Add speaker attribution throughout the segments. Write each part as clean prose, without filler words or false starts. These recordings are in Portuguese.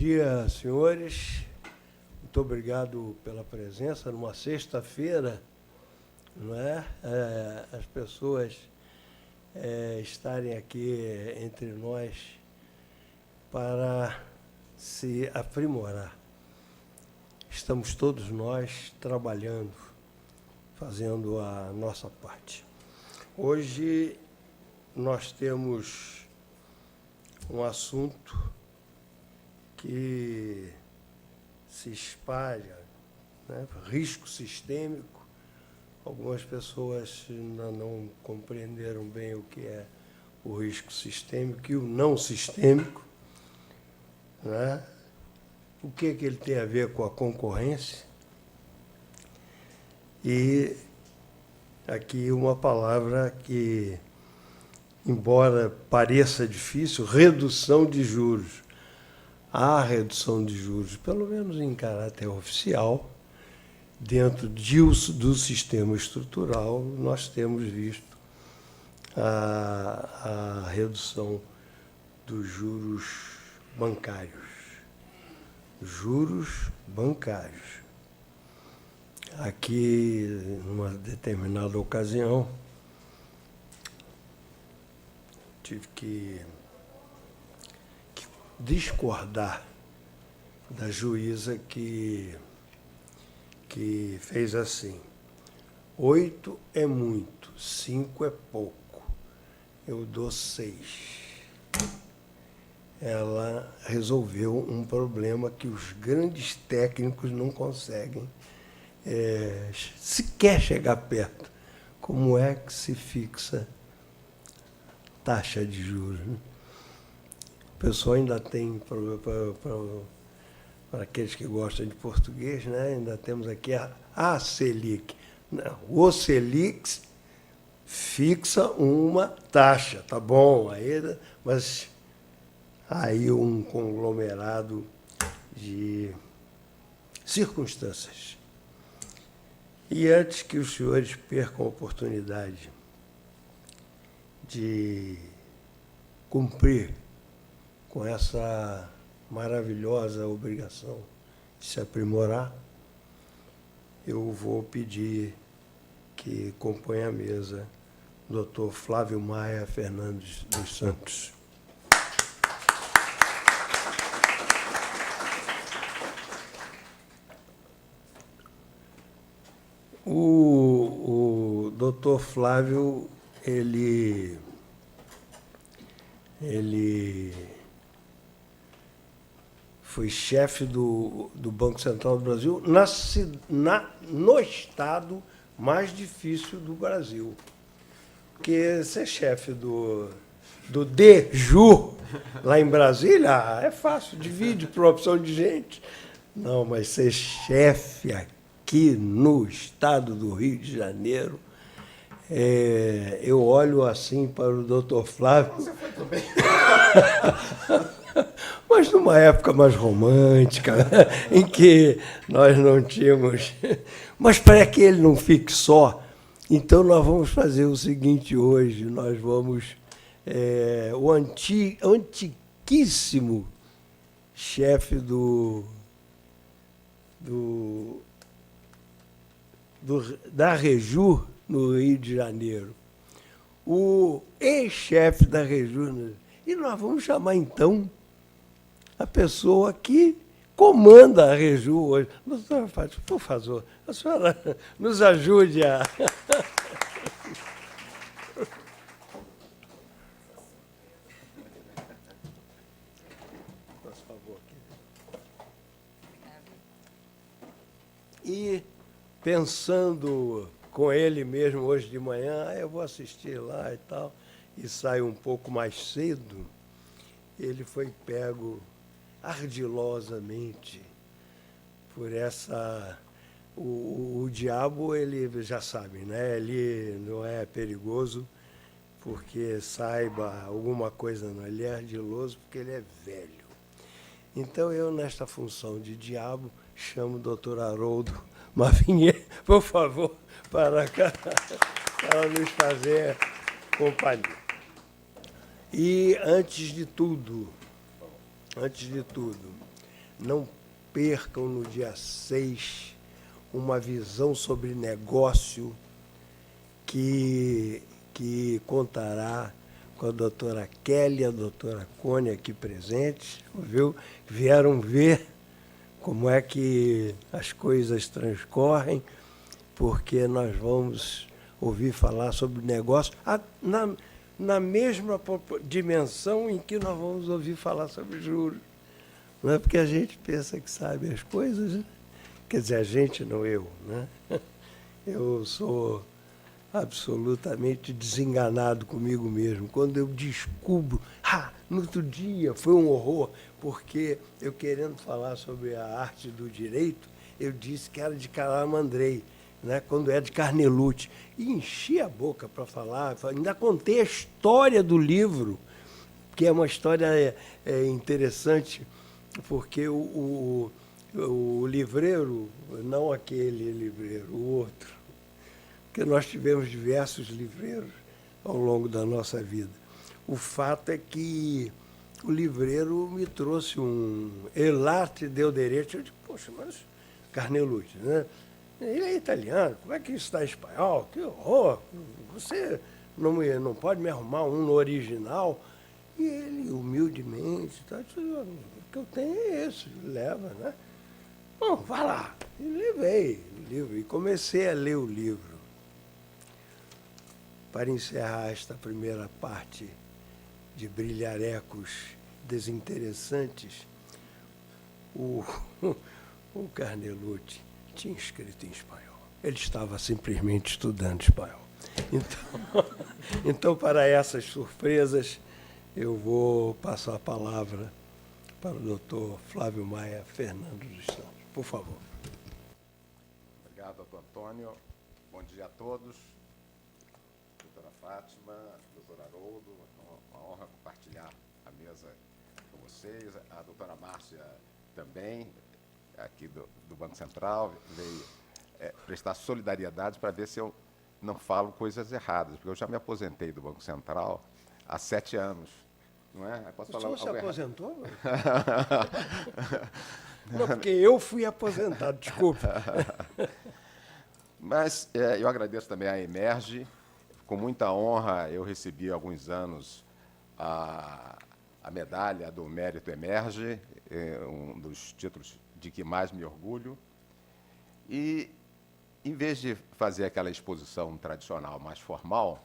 Speaker 1: dia, senhores. Muito obrigado pela presença numa sexta-feira, não é? As pessoas estarem aqui entre nós para se aprimorar. Estamos todos nós trabalhando, fazendo a nossa parte. Hoje nós temos um assunto que se espalha, né? Risco sistêmico. Algumas pessoas ainda não compreenderam bem o que é o risco sistêmico e o não sistêmico, né? O que ele tem a ver com a concorrência. E aqui uma palavra que, embora pareça difícil, redução de juros. Há redução de juros, pelo menos em caráter oficial, dentro do sistema estrutural, nós temos visto a redução dos juros bancários. Juros bancários. Aqui, numa determinada ocasião, tive que discordar da juíza que fez assim: 8 é muito, 5 é pouco, eu dou 6. Ela resolveu um problema que os grandes técnicos não conseguem sequer chegar perto. Como é que se fixa taxa de juros, né? O pessoal ainda tem, para aqueles que gostam de português, né? Ainda temos aqui a Selic. Não, o Selic fixa uma taxa, tá bom, mas aí um conglomerado de circunstâncias. E antes que os senhores percam a oportunidade de cumprir com essa maravilhosa obrigação de se aprimorar, eu vou pedir que compõe a mesa o Dr. Flávio Maia Fernandes dos Santos. O Dr. Flávio, ele foi chefe do Banco Central do Brasil no estado mais difícil do Brasil. Porque ser chefe do DEJUR lá em Brasília é fácil, divide por opção de gente. Não, mas ser chefe aqui no estado do Rio de Janeiro, eu olho assim para o doutor Flávio. Você foi também. Mas numa época mais romântica, em que nós não tínhamos... Mas para que ele não fique só, então nós vamos fazer o seguinte hoje, nós vamos... o antiquíssimo chefe da Rejur, no Rio de Janeiro, o ex-chefe da Rejur, e nós vamos chamar, então, a pessoa que comanda a Rejur hoje. Doutora Fátima, por favor, a senhora nos ajude a... Por favor. E pensando com ele mesmo hoje de manhã, eu vou assistir lá e tal, e saio um pouco mais cedo, ele foi pego ardilosamente por essa... O diabo, ele já sabe, né? Ele não é perigoso porque saiba alguma coisa, não. Ele é ardiloso porque ele é velho. Então, eu, nesta função de diabo, chamo o doutor Haroldo Mavinier, por favor, para cá, para nos fazer companhia. E, antes de tudo, não percam no dia 6 uma visão sobre negócio que contará com a doutora Kelly e a doutora Cônia aqui presentes, viu? Vieram ver como é que as coisas transcorrem, porque nós vamos ouvir falar sobre negócio na mesma dimensão em que nós vamos ouvir falar sobre juros. Não é porque a gente pensa que sabe as coisas, né? Quer dizer, a gente, não eu, né? Eu sou absolutamente desenganado comigo mesmo. Quando eu descubro, no outro dia foi um horror, porque eu querendo falar sobre a arte do direito, eu disse que era de Calamandrei, né, quando é de Carnelucci. E enchi a boca para falar, ainda contei a história do livro, que é uma história interessante, porque o livreiro, não aquele livreiro, o outro, porque nós tivemos diversos livreiros ao longo da nossa vida. O fato é que o livreiro me trouxe um Elarte Deoderete. Eu digo, poxa, mas Carnelucci, né? Ele é italiano, como é que isso está em espanhol? Que horror! Você não pode me arrumar um no original? E ele, humildemente, o que eu tenho é esse, leva, né? Bom, vá lá. E levei o livro e comecei a ler o livro. Para encerrar esta primeira parte de brilharecos desinteressantes, o Carnelucci tinha escrito em espanhol. Ele estava simplesmente estudando espanhol. Então, para essas surpresas, eu vou passar a palavra para o doutor Flávio Maia Fernando dos Santos. Por favor.
Speaker 2: Obrigado, doutor Antônio. Bom dia a todos. Doutora Fátima, doutor Haroldo, uma honra compartilhar a mesa com vocês. A doutora Márcia também, aqui do Banco Central, veio prestar solidariedade para ver se eu não falo coisas erradas, porque eu já me aposentei do Banco Central há 7 anos. Não é?
Speaker 1: Posso falar o senhor se aposentou? Não, porque eu fui aposentado, desculpe.
Speaker 2: Mas eu agradeço também à Emerge. Com muita honra, eu recebi há alguns anos a medalha do Mérito Emerge, um dos títulos de que mais me orgulho. E, em vez de fazer aquela exposição tradicional mais formal,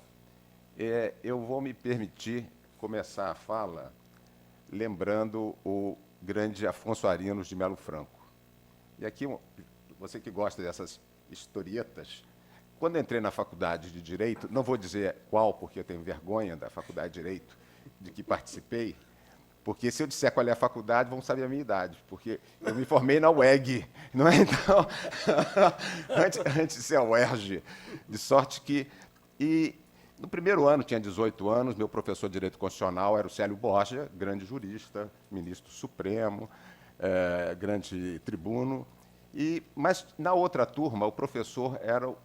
Speaker 2: eu vou me permitir começar a fala lembrando o grande Afonso Arinos de Melo Franco. E aqui, você que gosta dessas historietas, quando entrei na faculdade de Direito, não vou dizer qual, porque eu tenho vergonha da faculdade de Direito, de que participei, porque se eu disser qual é a faculdade, vão saber a minha idade, porque eu me formei na UEG, não é? Então, antes de ser a UERJ, de sorte que... E no primeiro ano, tinha 18 anos, meu professor de Direito Constitucional era o Célio Borja, grande jurista, ministro supremo, grande tribuno, mas na outra turma, o professor era o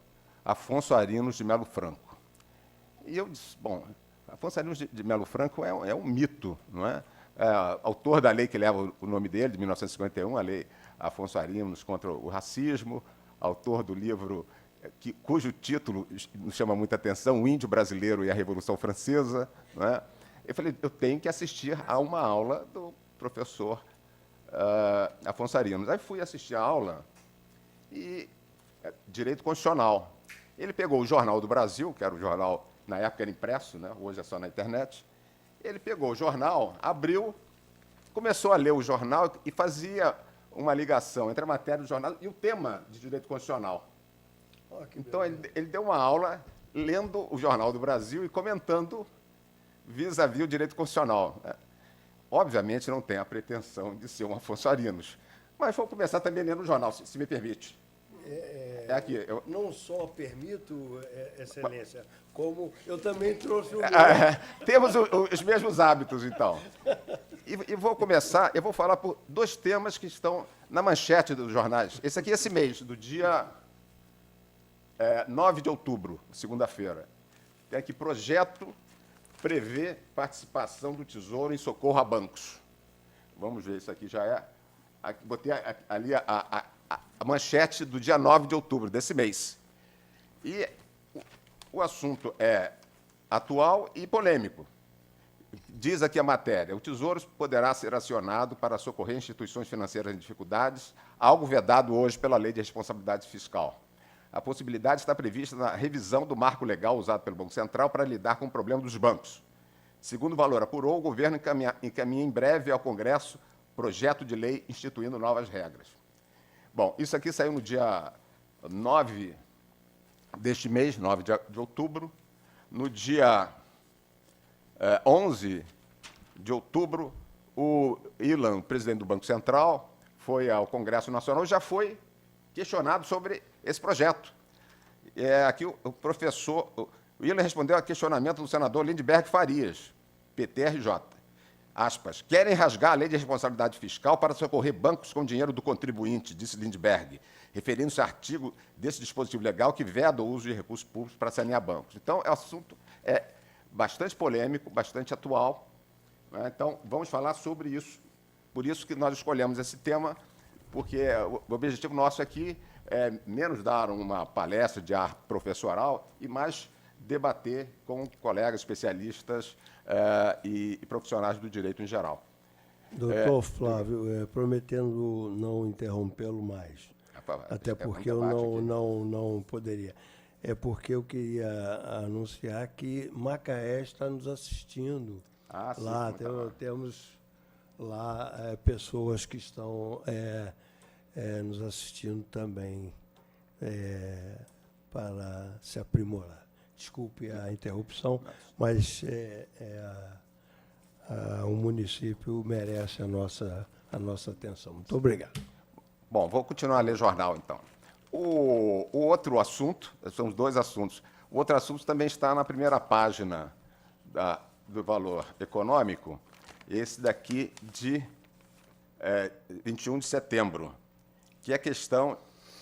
Speaker 2: Afonso Arinos de Melo Franco. E eu disse, bom, Afonso Arinos de Melo Franco é um mito, não é? Autor da lei que leva o nome dele, de 1951, a lei Afonso Arinos contra o racismo, autor do livro cujo título nos chama muita atenção, O Índio Brasileiro e a Revolução Francesa. Não é? Eu falei, eu tenho que assistir a uma aula do professor Afonso Arinos. Aí fui assistir a aula e Direito Constitucional. Ele pegou o Jornal do Brasil, que era o jornal, na época era impresso, né? Hoje é só na internet. Ele pegou o jornal, abriu, começou a ler o jornal e fazia uma ligação entre a matéria do jornal e o tema de Direito Constitucional. Então, ele deu uma aula lendo o Jornal do Brasil e comentando vis-à-vis o direito constitucional. Obviamente, não tem a pretensão de ser um Afonso Arinos, mas vou começar também lendo o jornal, se me permite. Aqui,
Speaker 1: Não só permito, Excelência, como eu também trouxe o...
Speaker 2: Temos os mesmos hábitos, então. E vou começar, eu vou falar por 2 temas que estão na manchete dos jornais. Esse aqui é esse mês, do dia 9 de outubro, segunda-feira. Tem aqui, projeto prevê participação do Tesouro em socorro a bancos. Vamos ver, isso aqui já é botei ali a manchete do dia 9 de outubro desse mês. E o assunto é atual e polêmico. Diz aqui a matéria: o Tesouro poderá ser acionado para socorrer instituições financeiras em dificuldades, algo vedado hoje pela Lei de Responsabilidade Fiscal. A possibilidade está prevista na revisão do marco legal usado pelo Banco Central para lidar com o problema dos bancos. Segundo o Valor apurou, o governo encaminha em breve ao Congresso projeto de lei instituindo novas regras. Bom, isso aqui saiu no dia 9 deste mês, 9 de outubro. No dia 11 de outubro, o Ilan, presidente do Banco Central, foi ao Congresso Nacional e já foi questionado sobre esse projeto. Aqui o professor... O Ilan respondeu a questionamento do senador Lindbergh Farias, PTRJ. Aspas, querem rasgar a lei de responsabilidade fiscal para socorrer bancos com dinheiro do contribuinte, disse Lindbergh, referindo-se ao artigo desse dispositivo legal que veda o uso de recursos públicos para sanear bancos. Então, o assunto é bastante polêmico, bastante atual, né? Então, vamos falar sobre isso. Por isso que nós escolhemos esse tema, porque o objetivo nosso aqui é menos dar uma palestra de ar professoral e mais debater com colegas especialistas e profissionais do direito em geral.
Speaker 1: Doutor Flávio, prometendo não interrompê-lo mais, até porque eu não poderia. É porque eu queria anunciar que Macaé está nos assistindo.
Speaker 2: Sim,
Speaker 1: lá temos lá pessoas que estão nos assistindo também para se aprimorar. Desculpe a interrupção, mas o município merece a nossa atenção. Muito obrigado.
Speaker 2: Bom, vou continuar a ler jornal, então. O outro assunto, são os dois assuntos. O outro assunto também está na primeira página do Valor Econômico, esse daqui de 21 de setembro, que é a questão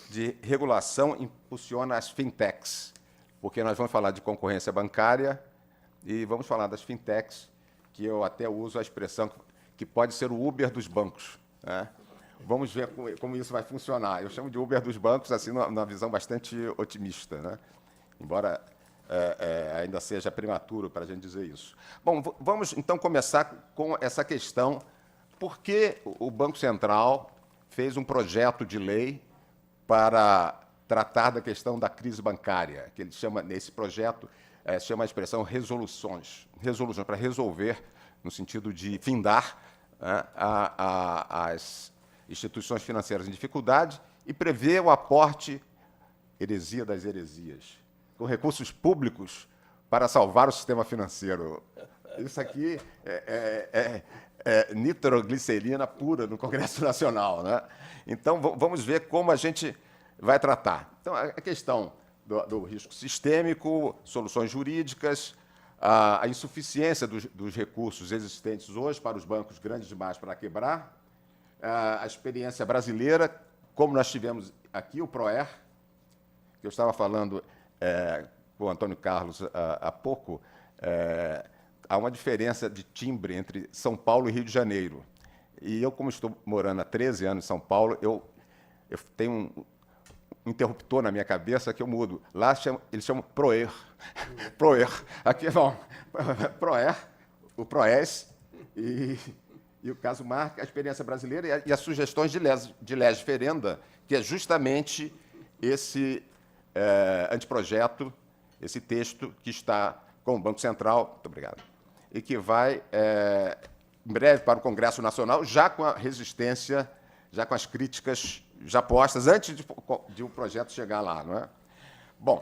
Speaker 2: de regulação impulsiona as fintechs, porque nós vamos falar de concorrência bancária e vamos falar das fintechs, que eu até uso a expressão que pode ser o Uber dos bancos, né? Vamos ver como isso vai funcionar. Eu chamo de Uber dos bancos, assim, numa visão bastante otimista, né? Embora ainda seja prematuro para a gente dizer isso. Bom, vamos, então, começar com essa questão. Por que o Banco Central fez um projeto de lei para tratar da questão da crise bancária, que ele chama, nesse projeto, chama a expressão resoluções para resolver, no sentido de findar, né, as instituições financeiras em dificuldade e prevê o aporte, heresia das heresias, com recursos públicos para salvar o sistema financeiro. Isso aqui é nitroglicerina pura no Congresso Nacional, né? Então, vamos ver como a gente vai tratar. Então, a questão do risco sistêmico, soluções jurídicas, a insuficiência dos recursos existentes hoje para os bancos grandes demais para quebrar, a experiência brasileira, como nós tivemos aqui, o PROER, que eu estava falando com o Antônio Carlos há pouco, há uma diferença de timbre entre São Paulo e Rio de Janeiro. E eu, como estou morando há 13 anos em São Paulo, eu tenho um interruptor na minha cabeça que eu mudo. Lá eles chamam PROER. PROER. Aqui, bom, PROER, o PROES e o caso marca a experiência brasileira e as sugestões de lege ferenda, que é justamente esse anteprojeto, esse texto que está com o Banco Central, muito obrigado, e que vai, em breve, para o Congresso Nacional, já com a resistência, já com as críticas já postas, antes de o projeto chegar lá, não é? Bom,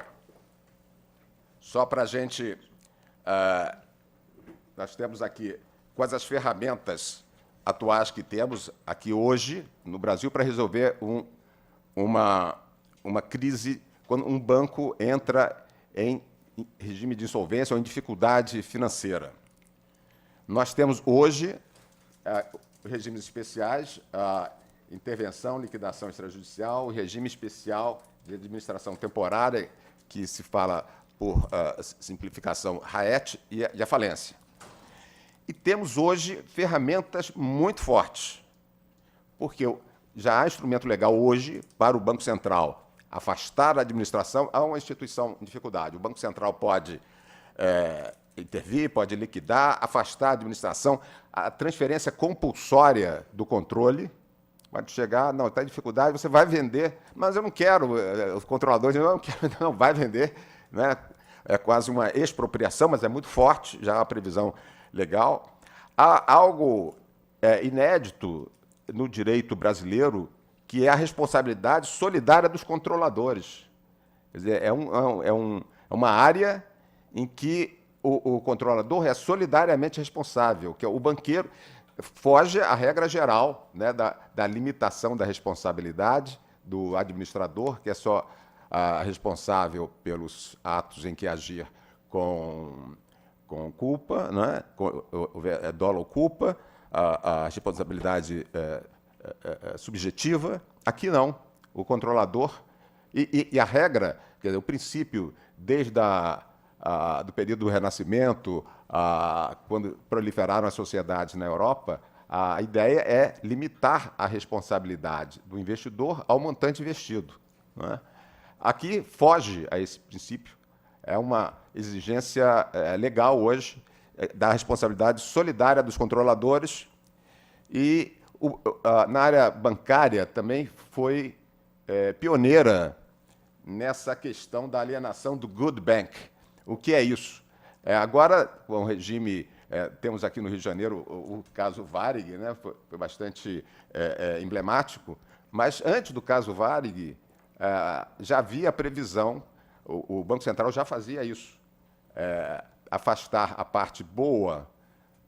Speaker 2: só para a gente... nós temos aqui quais as ferramentas atuais que temos aqui hoje no Brasil para resolver uma crise quando um banco entra em regime de insolvência ou em dificuldade financeira. Nós temos hoje regimes especiais, a intervenção, liquidação extrajudicial, o regime especial de administração temporária, que se fala por simplificação RAET, e a falência. E temos hoje ferramentas muito fortes, porque já há instrumento legal hoje para o Banco Central afastar a administração a uma instituição em dificuldade. O Banco Central pode intervir, pode liquidar, afastar a administração, a transferência compulsória do controle. Pode chegar, não, está em dificuldade, você vai vender, mas eu não quero, os controladores não quero, não, vai vender, né? É quase uma expropriação, mas é muito forte, já há uma previsão legal. Há algo inédito no direito brasileiro, que é a responsabilidade solidária dos controladores. Quer dizer, é uma área em que o controlador é solidariamente responsável, que é o banqueiro foge à regra geral, né, da limitação da responsabilidade do administrador, que é só responsável pelos atos em que agir com culpa, né, dolo ou culpa, a responsabilidade subjetiva. Aqui não. O controlador e a regra, quer dizer, o princípio desde do período do Renascimento, quando proliferaram as sociedades na Europa, a ideia é limitar a responsabilidade do investidor ao montante investido, não é? Aqui foge a esse princípio. É uma exigência legal hoje da responsabilidade solidária dos controladores e na área bancária também foi pioneira nessa questão da alienação do good bank. O que é isso? Agora, com o regime, temos aqui no Rio de Janeiro o caso Varig, né? Foi bastante emblemático, mas antes do caso Varig, já havia previsão, o Banco Central já fazia isso, afastar a parte boa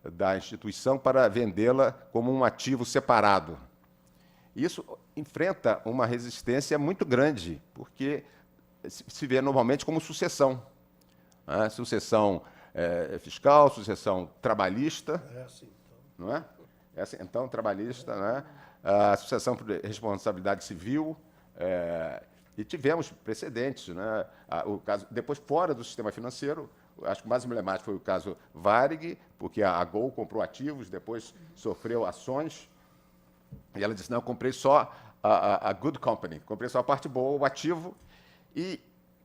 Speaker 2: da instituição para vendê-la como um ativo separado. Isso enfrenta uma resistência muito grande, porque se vê normalmente como sucessão. Sucessão fiscal, sucessão trabalhista.
Speaker 1: É assim, então.
Speaker 2: Não é? É assim, então, trabalhista, né? A sucessão por responsabilidade civil. E tivemos precedentes, né? O caso, depois, fora do sistema financeiro, acho que o mais emblemático foi o caso Varig, porque a Gol comprou ativos, depois sofreu ações, e ela disse, não, eu comprei só a good company, comprei só a parte boa, o ativo, e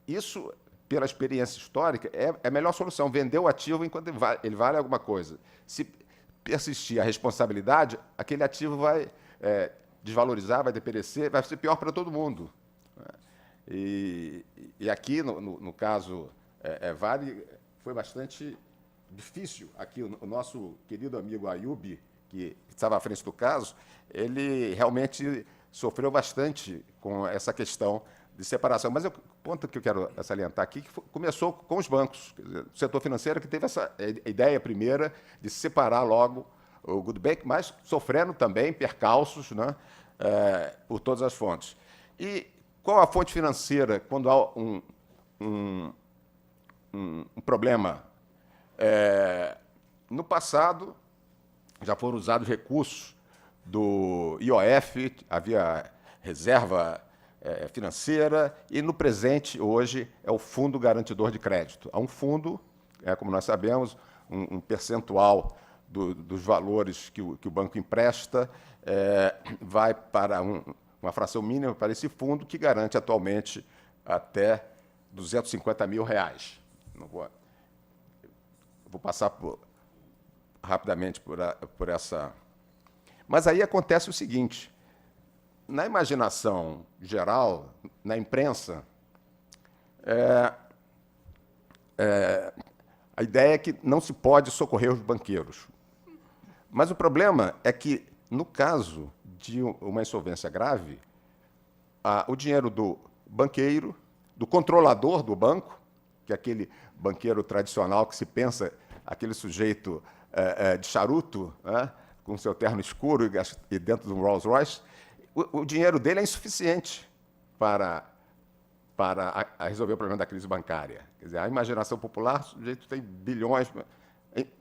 Speaker 2: isso, pela experiência histórica, é a melhor solução, vender o ativo enquanto ele vale alguma coisa. Se persistir a responsabilidade, aquele ativo vai desvalorizar, vai deperecer, vai ser pior para todo mundo. E aqui, no caso Varig, foi bastante difícil. Aqui, o nosso querido amigo Ayub, que estava à frente do caso, ele realmente sofreu bastante com essa questão de separação. Mas o ponto que eu quero salientar aqui, que começou com os bancos, o setor financeiro que teve essa ideia primeira de separar logo o good bank, mas sofrendo também percalços, né, por todas as fontes. E qual a fonte financeira quando há um problema? No passado, já foram usados recursos do IOF, havia reserva financeira, e no presente, hoje, é o Fundo Garantidor de Crédito. Há um fundo, como nós sabemos, um percentual dos valores que o banco empresta vai para uma fração mínima para esse fundo, que garante atualmente até R$250 mil. Não vou passar rapidamente por essa. Mas aí acontece o seguinte: na imaginação geral, na imprensa, a ideia é que não se pode socorrer os banqueiros. Mas o problema é que, no caso de uma insolvência grave, o dinheiro do banqueiro, do controlador do banco, que é aquele banqueiro tradicional que se pensa, aquele sujeito de charuto, né, com seu terno escuro e dentro de um Rolls Royce, o dinheiro dele é insuficiente para resolver o problema da crise bancária. Quer dizer, a imaginação popular, o sujeito tem bilhões,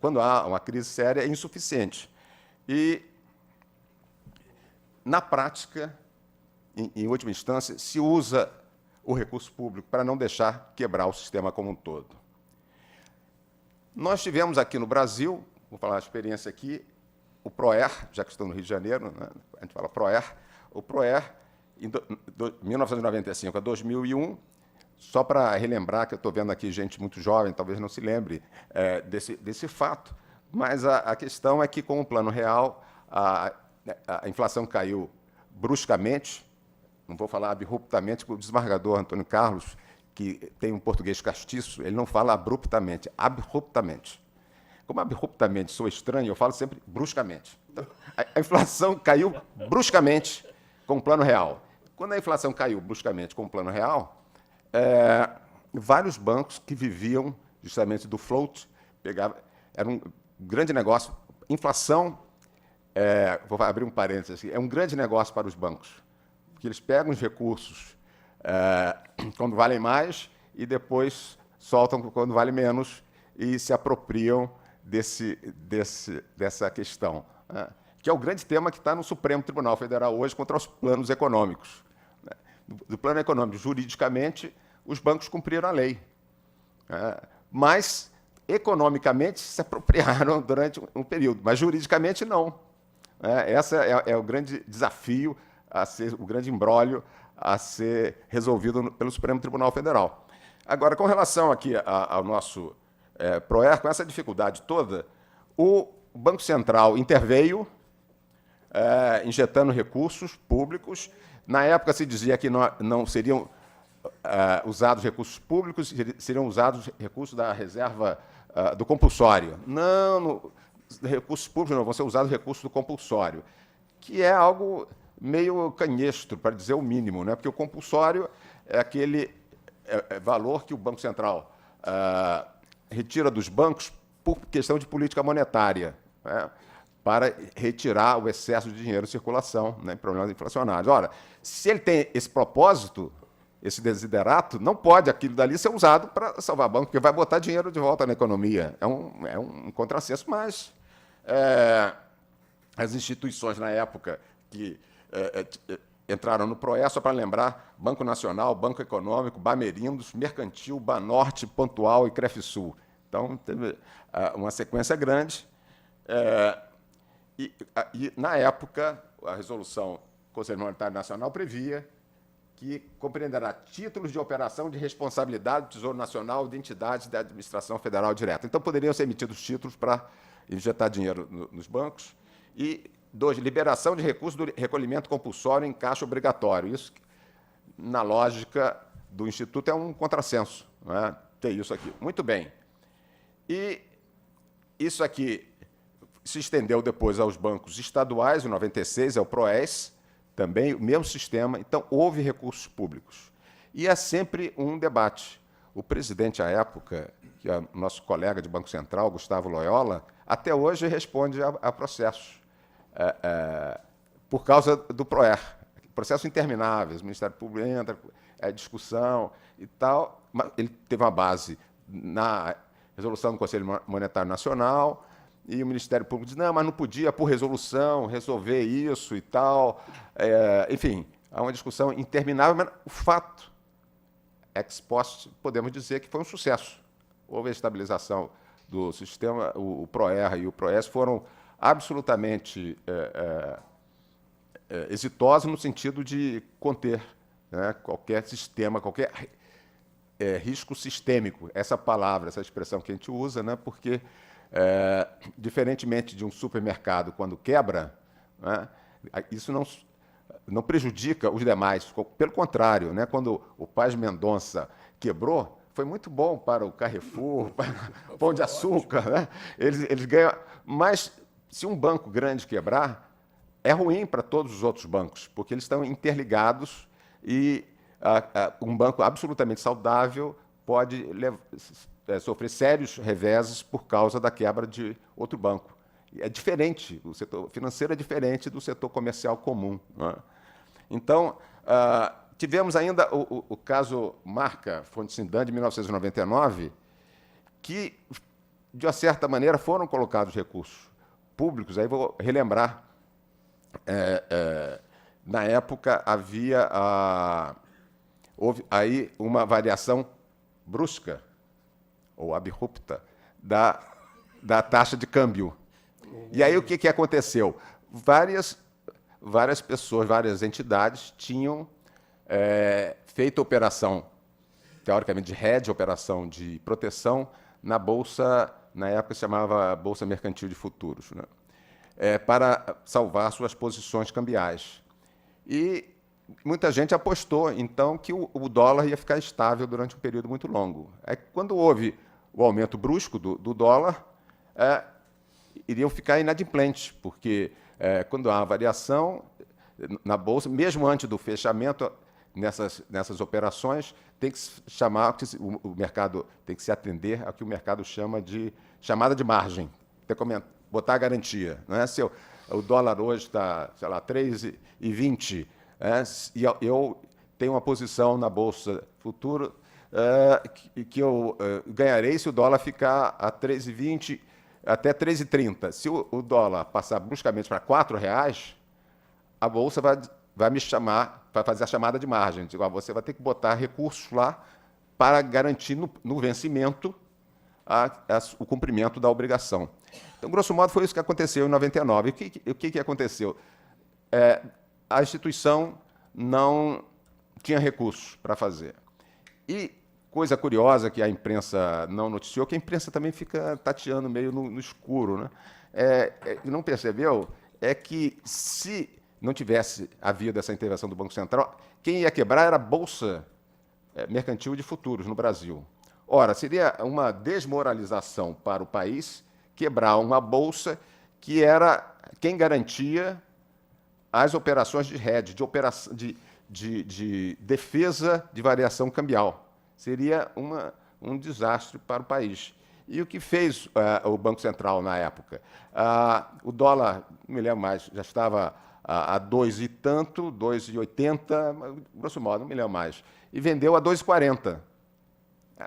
Speaker 2: quando há uma crise séria, é insuficiente. E, na prática, em última instância, se usa o recurso público para não deixar quebrar o sistema como um todo. Nós tivemos aqui no Brasil, vou falar a experiência aqui, o PROER, já que estou no Rio de Janeiro, né, a gente fala PROER, o PROER, em 1995 a 2001, só para relembrar, que eu estou vendo aqui gente muito jovem, talvez não se lembre desse fato, mas a questão é que, com o Plano Real, a inflação caiu bruscamente, não vou falar abruptamente, porque o desembargador Antônio Carlos, que tem um português castiço, ele não fala abruptamente, abruptamente. Como abruptamente sou estranho, eu falo sempre bruscamente. Então, a inflação caiu bruscamente com o Plano Real. Quando a inflação caiu bruscamente com o Plano Real, vários bancos que viviam justamente do float, era um grande negócio. Inflação, vou abrir um parênteses aqui, é um grande negócio para os bancos, porque eles pegam os recursos quando valem mais e depois soltam quando vale menos e se apropriam dessa questão, que é o grande tema que está no Supremo Tribunal Federal hoje contra os planos econômicos. Do plano econômico, juridicamente, os bancos cumpriram a lei, mas economicamente se apropriaram durante um período, mas juridicamente não. Esse é o grande desafio, o grande imbróglio a ser resolvido pelo Supremo Tribunal Federal. Agora, com relação aqui ao nosso PROER, com essa dificuldade toda, o Banco Central interveio, injetando recursos públicos. Na época se dizia que não seriam usados recursos públicos, seriam usados recursos da reserva do compulsório. Não, recursos públicos não, vão ser usados recursos do compulsório, que é algo meio canhestro, para dizer o mínimo, né? Porque o compulsório é aquele valor que o Banco Central retira dos bancos por questão de política monetária, né? Para retirar o excesso de dinheiro em circulação, né, em problemas inflacionários. Ora, se ele tem esse propósito, esse desiderato, não pode aquilo dali ser usado para salvar banco, porque vai botar dinheiro de volta na economia. É um contrassenso, mas as instituições, na época, que entraram no PROER, só para lembrar, Banco Nacional, Banco Econômico, Bamerindos, Mercantil, Banorte, Pontual e Crefisul. Então, teve uma sequência grande. E, na época, a resolução do Conselho Monetário Nacional previa que compreenderá títulos de operação de responsabilidade do Tesouro Nacional de entidades da administração federal direta. Então, poderiam ser emitidos títulos para injetar dinheiro nos bancos. E, 2, liberação de recursos do recolhimento compulsório em caixa obrigatório. Isso, na lógica do Instituto, é um contrassenso, não é? Ter isso aqui. Muito bem. E isso aqui se estendeu depois aos bancos estaduais, em 96, é o PROES, também o mesmo sistema. Então, houve recursos públicos. E é sempre um debate. O presidente, à época, que é nosso colega de Banco Central, Gustavo Loyola, até hoje responde a processos por causa do PROER. Processos intermináveis, o Ministério Público entra, discussão e tal. Mas ele teve uma base na resolução do Conselho Monetário Nacional, e o Ministério Público diz, não, mas não podia, por resolução, resolver isso e tal. Enfim, há uma discussão interminável, mas o fato, ex post, podemos dizer que foi um sucesso. Houve a estabilização do sistema, o PROER e o PROES foram absolutamente exitosos no sentido de conter, né, qualquer sistema, qualquer risco sistêmico, essa palavra, essa expressão que a gente usa, né, porque diferentemente de um supermercado, quando quebra, né, isso não prejudica os demais. Pelo contrário, né, quando o Paz Mendonça quebrou, foi muito bom para o Carrefour, para o Pão de Açúcar. Né? Eles ganham. Mas, se um banco grande quebrar, é ruim para todos os outros bancos, porque eles estão interligados e um banco absolutamente saudável pode sofrer sérios reveses por causa da quebra de outro banco. É diferente, o setor financeiro é diferente do setor comercial comum. Né? Então, tivemos ainda o caso Marca, Fonte Sindan, de 1999, que, de uma certa maneira, foram colocados recursos públicos. Aí vou relembrar. Na época, houve aí uma variação brusca, ou abrupta, da taxa de câmbio. E aí o que aconteceu? várias pessoas, várias entidades tinham feito operação, teoricamente, de hedge, operação de proteção, na Bolsa, na época se chamava Bolsa Mercantil de Futuros, né? Para salvar suas posições cambiais. E muita gente apostou, então, que o dólar ia ficar estável durante um período muito longo. Quando houve o aumento brusco do dólar, iriam ficar inadimplentes, porque quando há variação na Bolsa, mesmo antes do fechamento, nessas operações, tem que chamar, o mercado tem que se atender ao que o mercado chama de chamada de margem, botar a garantia. Não é? Se o dólar hoje está, sei lá, 3,20, e eu tenho uma posição na Bolsa Futuro que eu ganharei se o dólar ficar a 3,20 até 3,30. Se o dólar passar bruscamente para R$4, a Bolsa vai me chamar, vai fazer a chamada de margem. Digo, você vai ter que botar recursos lá para garantir no vencimento o cumprimento da obrigação. Então, grosso modo, foi isso que aconteceu em 99. O que aconteceu? A instituição não tinha recursos para fazer. E coisa curiosa que a imprensa não noticiou, que a imprensa também fica tateando meio no escuro, né? Não percebeu? É que se não tivesse havido essa intervenção do Banco Central, quem ia quebrar era a Bolsa Mercantil de Futuros no Brasil. Ora, seria uma desmoralização para o país quebrar uma bolsa que era quem garantia as operações de hedge, de defesa de variação cambial. Seria um desastre para o país. E o que fez o Banco Central na época? O dólar, não me lembro mais, já estava a 2 e tanto, 2,80, grosso modo, não me lembro mais, e vendeu a 2,40.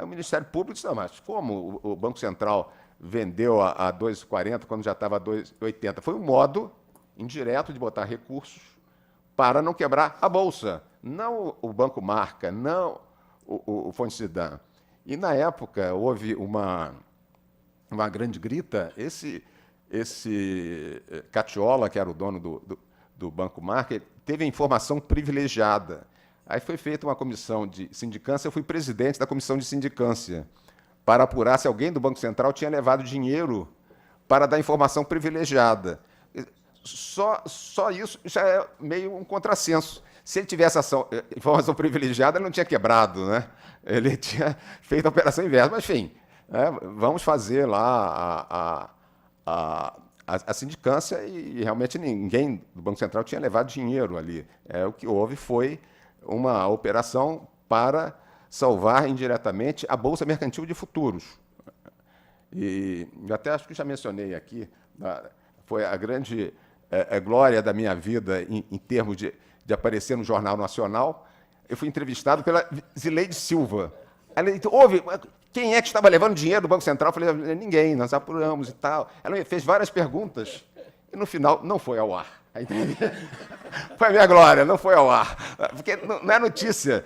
Speaker 2: O Ministério Público disse, não, mas como o Banco Central vendeu a 2,40 quando já estava a 2,80? Foi um modo indireto de botar recursos para não quebrar a Bolsa, não o Banco Marca, não o Fonte-Sidan. E, na época, houve uma grande grita. Esse Catiola, que era o dono do Banco Marca, teve a informação privilegiada. Aí foi feita uma comissão de sindicância, eu fui presidente da comissão de sindicância, para apurar se alguém do Banco Central tinha levado dinheiro para dar informação privilegiada. Só isso já é meio um contrassenso. Se ele tivesse informação privilegiada, ele não tinha quebrado, né? Ele tinha feito a operação inversa. Mas, enfim, vamos fazer lá a sindicância e realmente ninguém do Banco Central tinha levado dinheiro ali. O que houve foi uma operação para salvar indiretamente a Bolsa Mercantil de Futuros. E até acho que já mencionei aqui, foi a grande glória da minha vida em termos de aparecer no Jornal Nacional. Eu fui entrevistado pela Zileide Silva. Ela disse, quem é que estava levando dinheiro do Banco Central? Eu falei, ninguém, nós apuramos e tal. Ela me fez várias perguntas e, no final, não foi ao ar. Foi a minha glória, não foi ao ar. Porque não é notícia.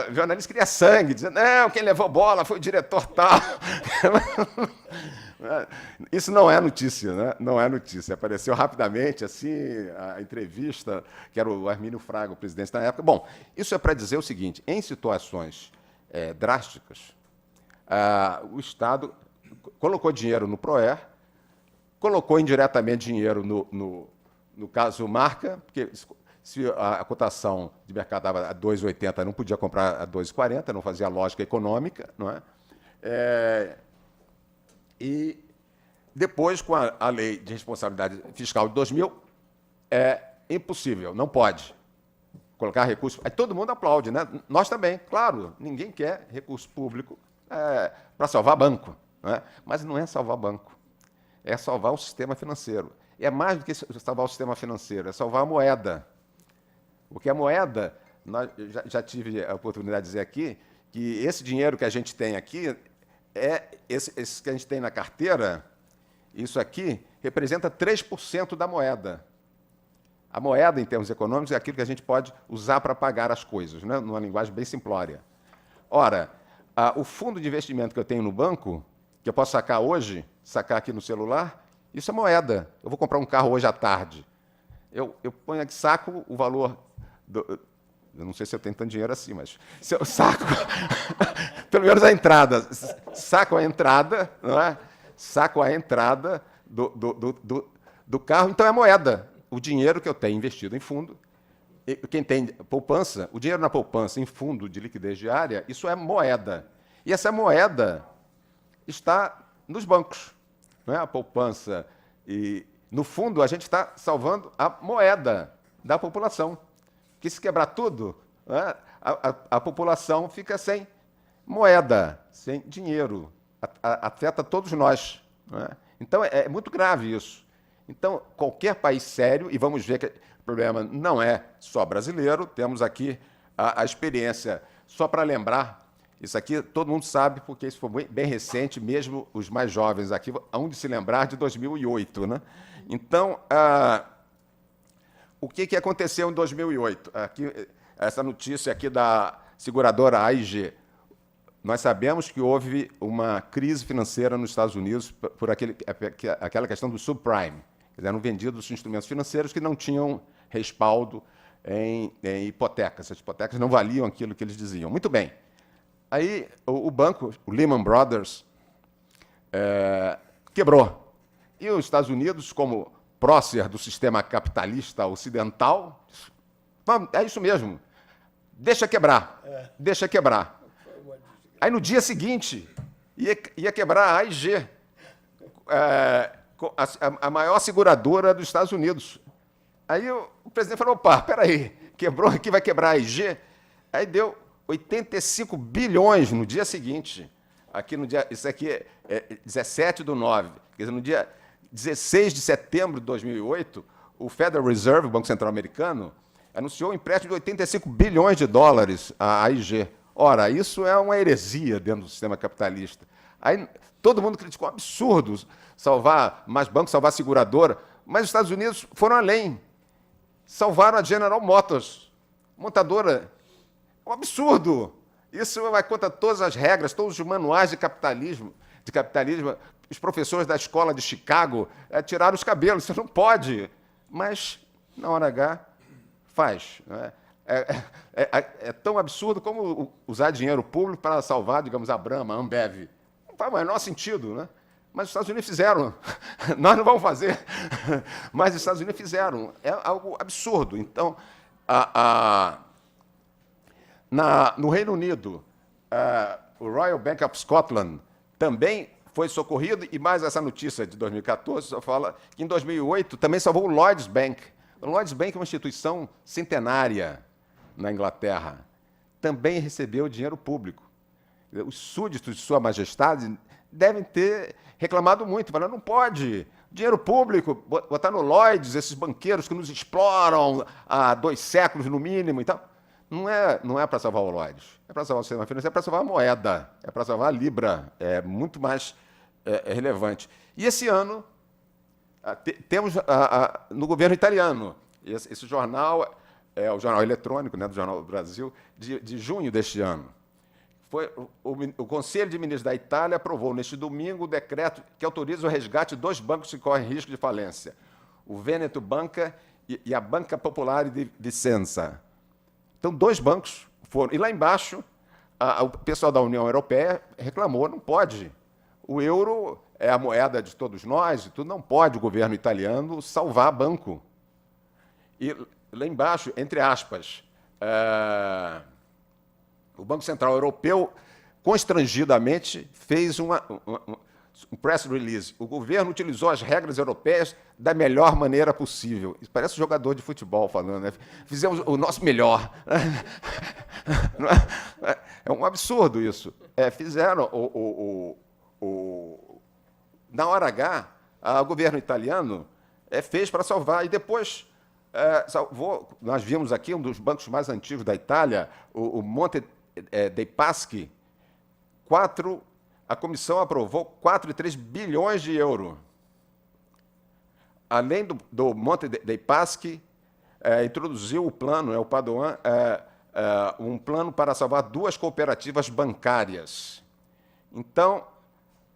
Speaker 2: O jornalista queria sangue, dizendo, não, quem levou bola foi o diretor tal. Isso não é notícia, né? Não é notícia. Apareceu rapidamente, assim, a entrevista, que era o Hermínio Fraga, o presidente da época. Bom, isso é para dizer o seguinte, em situações drásticas, o Estado colocou dinheiro no PROER, colocou indiretamente dinheiro no caso Marca, porque se a cotação de mercado estava a 2,80, não podia comprar a 2,40, não fazia lógica econômica, não é? E depois, com a Lei de Responsabilidade Fiscal de 2000, é impossível, não pode colocar recurso. Aí todo mundo aplaude, né? Nós também, claro, ninguém quer recurso público para salvar banco, né? Mas não é salvar banco, é salvar o sistema financeiro. É mais do que salvar o sistema financeiro, é salvar a moeda. Porque a moeda, já tive a oportunidade de dizer aqui, que esse dinheiro que a gente tem aqui, esse que a gente tem na carteira, isso aqui representa 3% da moeda. A moeda, em termos econômicos, é aquilo que a gente pode usar para pagar as coisas, né? Numa linguagem bem simplória. Ora, o fundo de investimento que eu tenho no banco, que eu posso sacar hoje, sacar aqui no celular, isso é moeda. Eu vou comprar um carro hoje à tarde. Eu ponho aqui, saco o valor eu não sei se eu tenho tanto dinheiro assim, mas se eu saco, pelo menos a entrada, saco a entrada, não é? Saco a entrada do carro, então é moeda. O dinheiro que eu tenho investido em fundo, quem tem poupança, o dinheiro na poupança em fundo de liquidez diária, isso é moeda. E essa moeda está nos bancos, não é? A poupança. E, no fundo, a gente está salvando a moeda da população. Porque se quebrar tudo, né, a população fica sem moeda, sem dinheiro. Afeta todos nós. Né? Então, é muito grave isso. Então, qualquer país sério, e vamos ver que o problema não é só brasileiro, temos aqui a experiência, só para lembrar, isso aqui todo mundo sabe, porque isso foi bem recente, mesmo os mais jovens aqui hão de se lembrar de 2008. Né? Então, o que aconteceu em 2008? Aqui, essa notícia aqui da seguradora AIG. Nós sabemos que houve uma crise financeira nos Estados Unidos por aquela questão do subprime. Eram vendidos instrumentos financeiros que não tinham respaldo em hipotecas. As hipotecas não valiam aquilo que eles diziam. Muito bem. Aí o banco, o Lehman Brothers, quebrou. E os Estados Unidos, como prócer do sistema capitalista ocidental, é isso mesmo, deixa quebrar, deixa quebrar. Aí no dia seguinte, ia quebrar a AIG, a maior seguradora dos Estados Unidos. Aí o presidente falou, opa, peraí, quebrou aqui, vai quebrar a AIG? Aí deu 85 bilhões no dia seguinte. Aqui no dia, isso aqui é 17/9, quer dizer, no dia 16 de setembro de 2008, o Federal Reserve, o Banco Central Americano, anunciou um empréstimo de 85 bilhões de dólares à AIG. Ora, isso é uma heresia dentro do sistema capitalista. Aí todo mundo criticou, um absurdo salvar mais bancos, salvar seguradora, mas os Estados Unidos foram além. Salvaram a General Motors, montadora. Um absurdo. Isso vai contra todas as regras, todos os manuais de capitalismo. Os professores da escola de Chicago tiraram os cabelos, você não pode. Mas, na hora H, faz. Né? É tão absurdo como usar dinheiro público para salvar, digamos, a Brahma, a Ambev. Não faz o menor sentido. Né? Mas os Estados Unidos fizeram. Nós não vamos fazer. Mas os Estados Unidos fizeram. É algo absurdo. Então, no Reino Unido, o Royal Bank of Scotland também foi socorrido, e mais essa notícia de 2014 só fala que em 2008 também salvou o Lloyds Bank. O Lloyds Bank é uma instituição centenária na Inglaterra. Também recebeu dinheiro público. Os súditos de Sua Majestade devem ter reclamado muito, falando, não pode, dinheiro público, botar no Lloyds, esses banqueiros que nos exploram há 2 séculos no mínimo e tal. Não é para salvar o Lloyds, é para salvar o sistema financeiro, é para salvar a moeda, é para salvar a Libra, é muito mais relevante. E esse ano, temos no governo italiano, esse jornal é o jornal eletrônico, né, do Jornal do Brasil, de junho deste ano. O Conselho de Ministros da Itália aprovou neste domingo o decreto que autoriza o resgate de 2 bancos que correm risco de falência, o Veneto Banca e a Banca Popolare di Vicenza. Então, 2 bancos foram. E lá embaixo, o pessoal da União Europeia reclamou, não pode. O euro é a moeda de todos nós, e tudo, não pode o governo italiano salvar banco. E lá embaixo, entre aspas, o Banco Central Europeu, constrangidamente, fez um press release. O governo utilizou as regras europeias da melhor maneira possível. Isso parece um jogador de futebol falando, né? Fizemos o nosso melhor. É um absurdo isso. Fizeram na hora H, o governo italiano fez para salvar. E depois salvou. Nós vimos aqui um dos bancos mais antigos da Itália, o Monte dei Paschi. A comissão aprovou 4,3 bilhões de euros. Além do Monte dei Paschi, introduziu o plano, o Padoan, um plano para salvar 2 cooperativas bancárias. Então,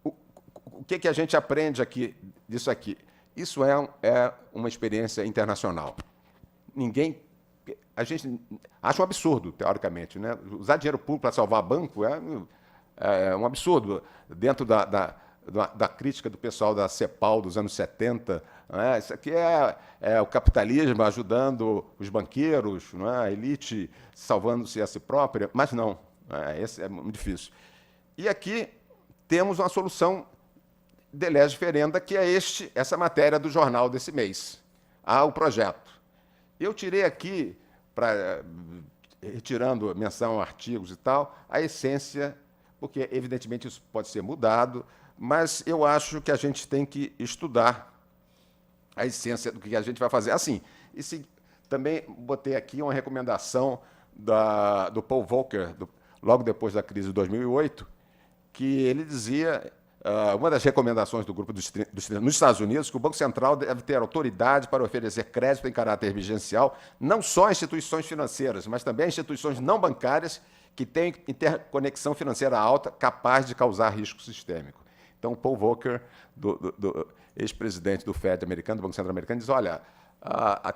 Speaker 2: o que a gente aprende aqui disso aqui? Isso é uma experiência internacional. A gente acha um absurdo, teoricamente, né? Usar dinheiro público para salvar banco é um absurdo. Dentro da crítica do pessoal da CEPAL dos anos 70, né? Isso aqui é o capitalismo ajudando os banqueiros, não é? A elite salvando-se a si própria, mas não, esse é muito difícil. E aqui temos uma solução de lege ferenda, que é essa matéria do jornal desse mês, o projeto. Eu tirei aqui, retirando menção a artigos e tal, a essência, porque, evidentemente, isso pode ser mudado, mas eu acho que a gente tem que estudar a essência do que a gente vai fazer. Assim, também botei aqui uma recomendação do Paul Volcker, logo depois da crise de 2008, que ele dizia... uma das recomendações do grupo nos Estados Unidos, que o Banco Central deve ter autoridade para oferecer crédito em caráter emergencial, não só a instituições financeiras, mas também a instituições não bancárias que têm interconexão financeira alta, capaz de causar risco sistêmico. Então, o Paul Volcker, do ex-presidente do FED americano, do Banco Central americano, diz, olha,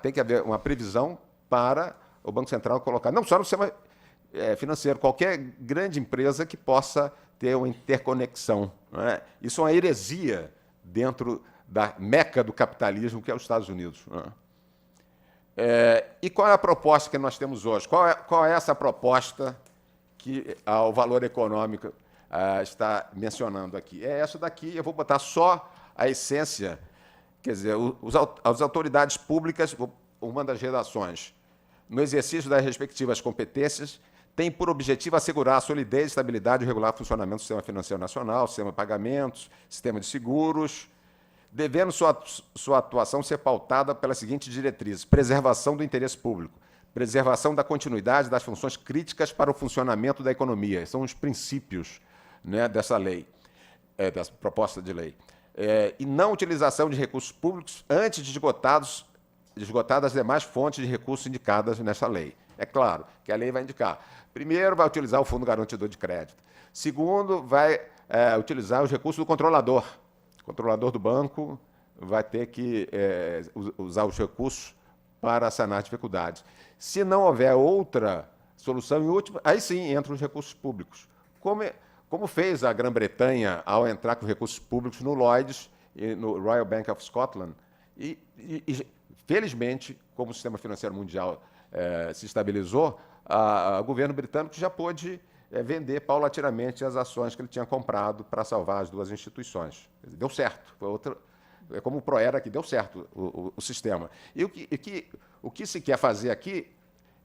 Speaker 2: tem que haver uma previsão para o Banco Central colocar, não só no sistema financeiro, qualquer grande empresa que possa ter uma interconexão. Não é? Isso é uma heresia dentro da meca do capitalismo, que é os Estados Unidos. Não é? E qual é a proposta que nós temos hoje? Qual é essa proposta que o Valor Econômico está mencionando aqui? É essa daqui, eu vou botar só a essência, quer dizer, as autoridades públicas, uma das redações, no exercício das respectivas competências, tem por objetivo assegurar a solidez, estabilidade e regular funcionamento do sistema financeiro nacional, sistema de pagamentos, sistema de seguros, devendo sua atuação ser pautada pelas seguintes diretrizes: preservação do interesse público, preservação da continuidade das funções críticas para o funcionamento da economia. São os princípios, né, dessa lei, dessa proposta de lei. E não utilização de recursos públicos antes de esgotadas as demais fontes de recursos indicadas nessa lei. É claro que a lei vai indicar. Primeiro, vai utilizar o Fundo Garantidor de Crédito. Segundo, vai utilizar os recursos do controlador. O controlador do banco vai ter que usar os recursos para sanar dificuldades. Se não houver outra solução, em último, aí sim entram os recursos públicos. Como fez a Grã-Bretanha ao entrar com recursos públicos no Lloyds e no Royal Bank of Scotland. E felizmente, como o sistema financeiro mundial se estabilizou, o governo britânico já pôde vender paulatinamente as ações que ele tinha comprado para salvar as duas instituições. Deu certo. É como o Proera aqui, deu certo o sistema. E o que se quer fazer aqui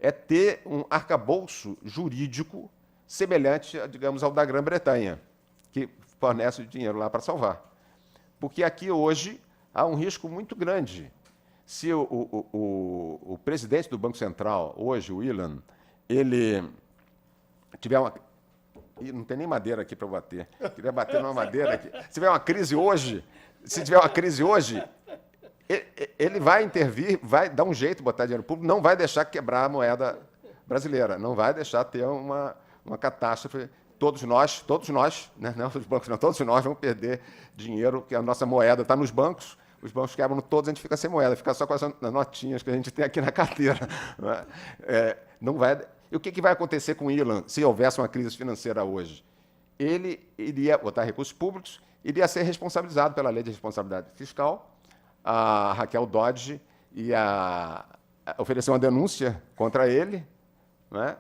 Speaker 2: é ter um arcabouço jurídico semelhante, digamos, ao da Grã-Bretanha, que fornece o dinheiro lá para salvar. Porque aqui, hoje, há um risco muito grande. Se o presidente do Banco Central, hoje, o Ilan, ele tiver uma... Ih, não tem nem madeira aqui para bater. Queria bater numa madeira aqui. Se tiver uma crise hoje, ele vai intervir, vai dar um jeito de botar dinheiro público, não vai deixar quebrar a moeda brasileira, não vai deixar ter uma catástrofe. Todos nós, né, não os bancos não, todos nós vamos perder dinheiro, que a nossa moeda está nos bancos. Os bancos quebram todos, a gente fica sem moeda, fica só com as notinhas que a gente tem aqui na carteira. Não vai. E o que vai acontecer com o Ilan se houvesse uma crise financeira hoje? Ele iria botar recursos públicos, iria ser responsabilizado pela lei de responsabilidade fiscal. A Raquel Dodge ia oferecer uma denúncia contra ele. Né?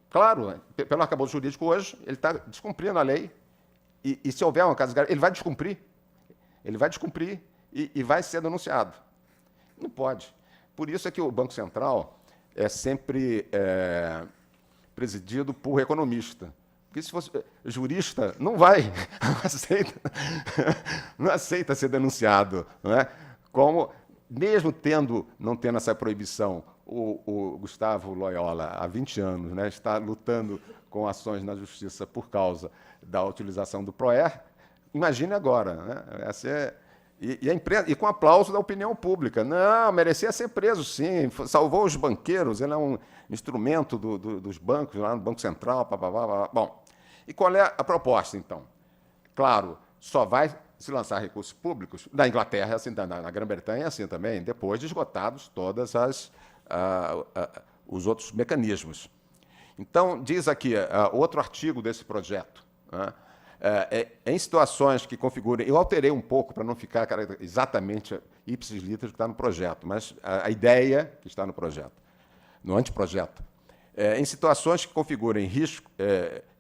Speaker 2: Claro, pelo arcabouço jurídico hoje, ele está descumprindo a lei. E se houver uma casa, ele vai descumprir. Ele vai descumprir. E vai ser denunciado. Não pode. Por isso é que o Banco Central é sempre presidido por economista. Porque se fosse jurista, não vai, não aceita ser denunciado. Não é? Como, mesmo não tendo essa proibição, o Gustavo Loyola, há 20 anos, né, está lutando com ações na justiça por causa da utilização do PROER, imagine agora. Né? Essa e com aplauso da opinião pública. Não, merecia ser preso, sim, salvou os banqueiros, ele é um instrumento dos bancos, lá no Banco Central. Bom, e qual é a proposta, então? Claro, só vai se lançar recursos públicos. Na Inglaterra, assim, na Grã-Bretanha, assim também, depois de esgotados todos os outros mecanismos. Então, diz aqui, outro artigo desse projeto, né, em situações que configurem... Eu alterei um pouco para não ficar exatamente ipsis literis que está no projeto, mas a ideia que está no projeto, no anteprojeto. Em situações que configurem risco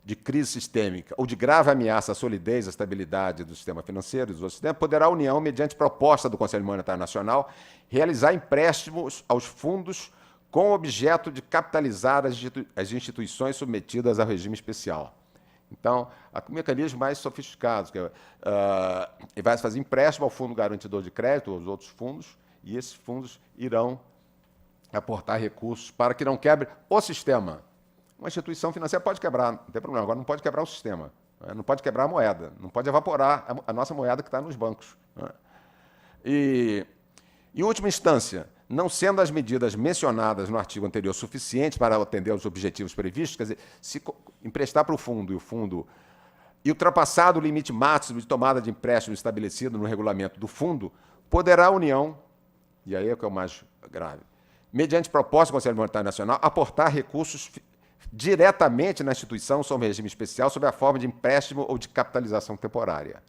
Speaker 2: de crise sistêmica ou de grave ameaça à solidez e à estabilidade do sistema financeiro e dos outros sistemas, poderá a União, mediante proposta do Conselho Monetário Nacional, realizar empréstimos aos fundos com o objeto de capitalizar as instituições submetidas ao regime especial. Então, há mecanismos mais sofisticados, que vai fazer empréstimo ao Fundo Garantidor de Crédito, aos outros fundos, e esses fundos irão aportar recursos para que não quebre o sistema. Uma instituição financeira pode quebrar, não tem problema, agora não pode quebrar o sistema, né? Não pode quebrar a moeda, não pode evaporar a nossa moeda que está nos bancos, né? E, em última instância, não sendo as medidas mencionadas no artigo anterior suficientes para atender aos objetivos previstos, quer dizer, se emprestar para o fundo e ultrapassado o limite máximo de tomada de empréstimo estabelecido no regulamento do fundo, poderá a União, e aí é o que é o mais grave, mediante proposta do Conselho Monetário Nacional, aportar recursos diretamente na instituição sob regime especial, sob a forma de empréstimo ou de capitalização temporária.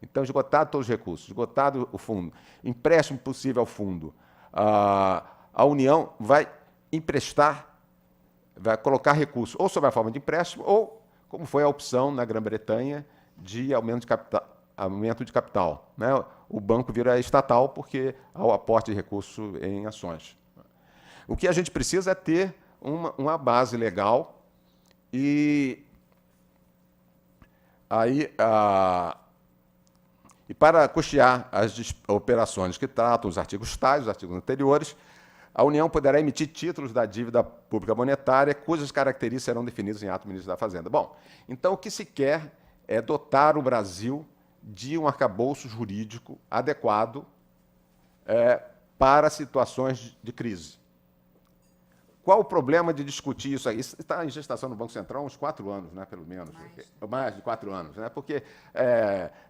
Speaker 2: Então, esgotado todos os recursos, esgotado o fundo, empréstimo possível ao fundo, a União vai emprestar, vai colocar recursos ou sob a forma de empréstimo ou, como foi a opção na Grã-Bretanha, de aumento de capital, né? O banco vira estatal porque há o aporte de recursos em ações. O que a gente precisa é ter uma base legal e aí e para custear as operações que tratam os artigos tais, os artigos anteriores, a União poderá emitir títulos da dívida pública monetária, cujas características serão definidas em ato do Ministro da Fazenda. Bom, então o que se quer é dotar o Brasil de um arcabouço jurídico adequado para situações de crise. Qual o problema de discutir isso aí? Isso está em gestação no Banco Central há uns 4 anos, né, pelo menos. Mais de 4 anos, né? Porque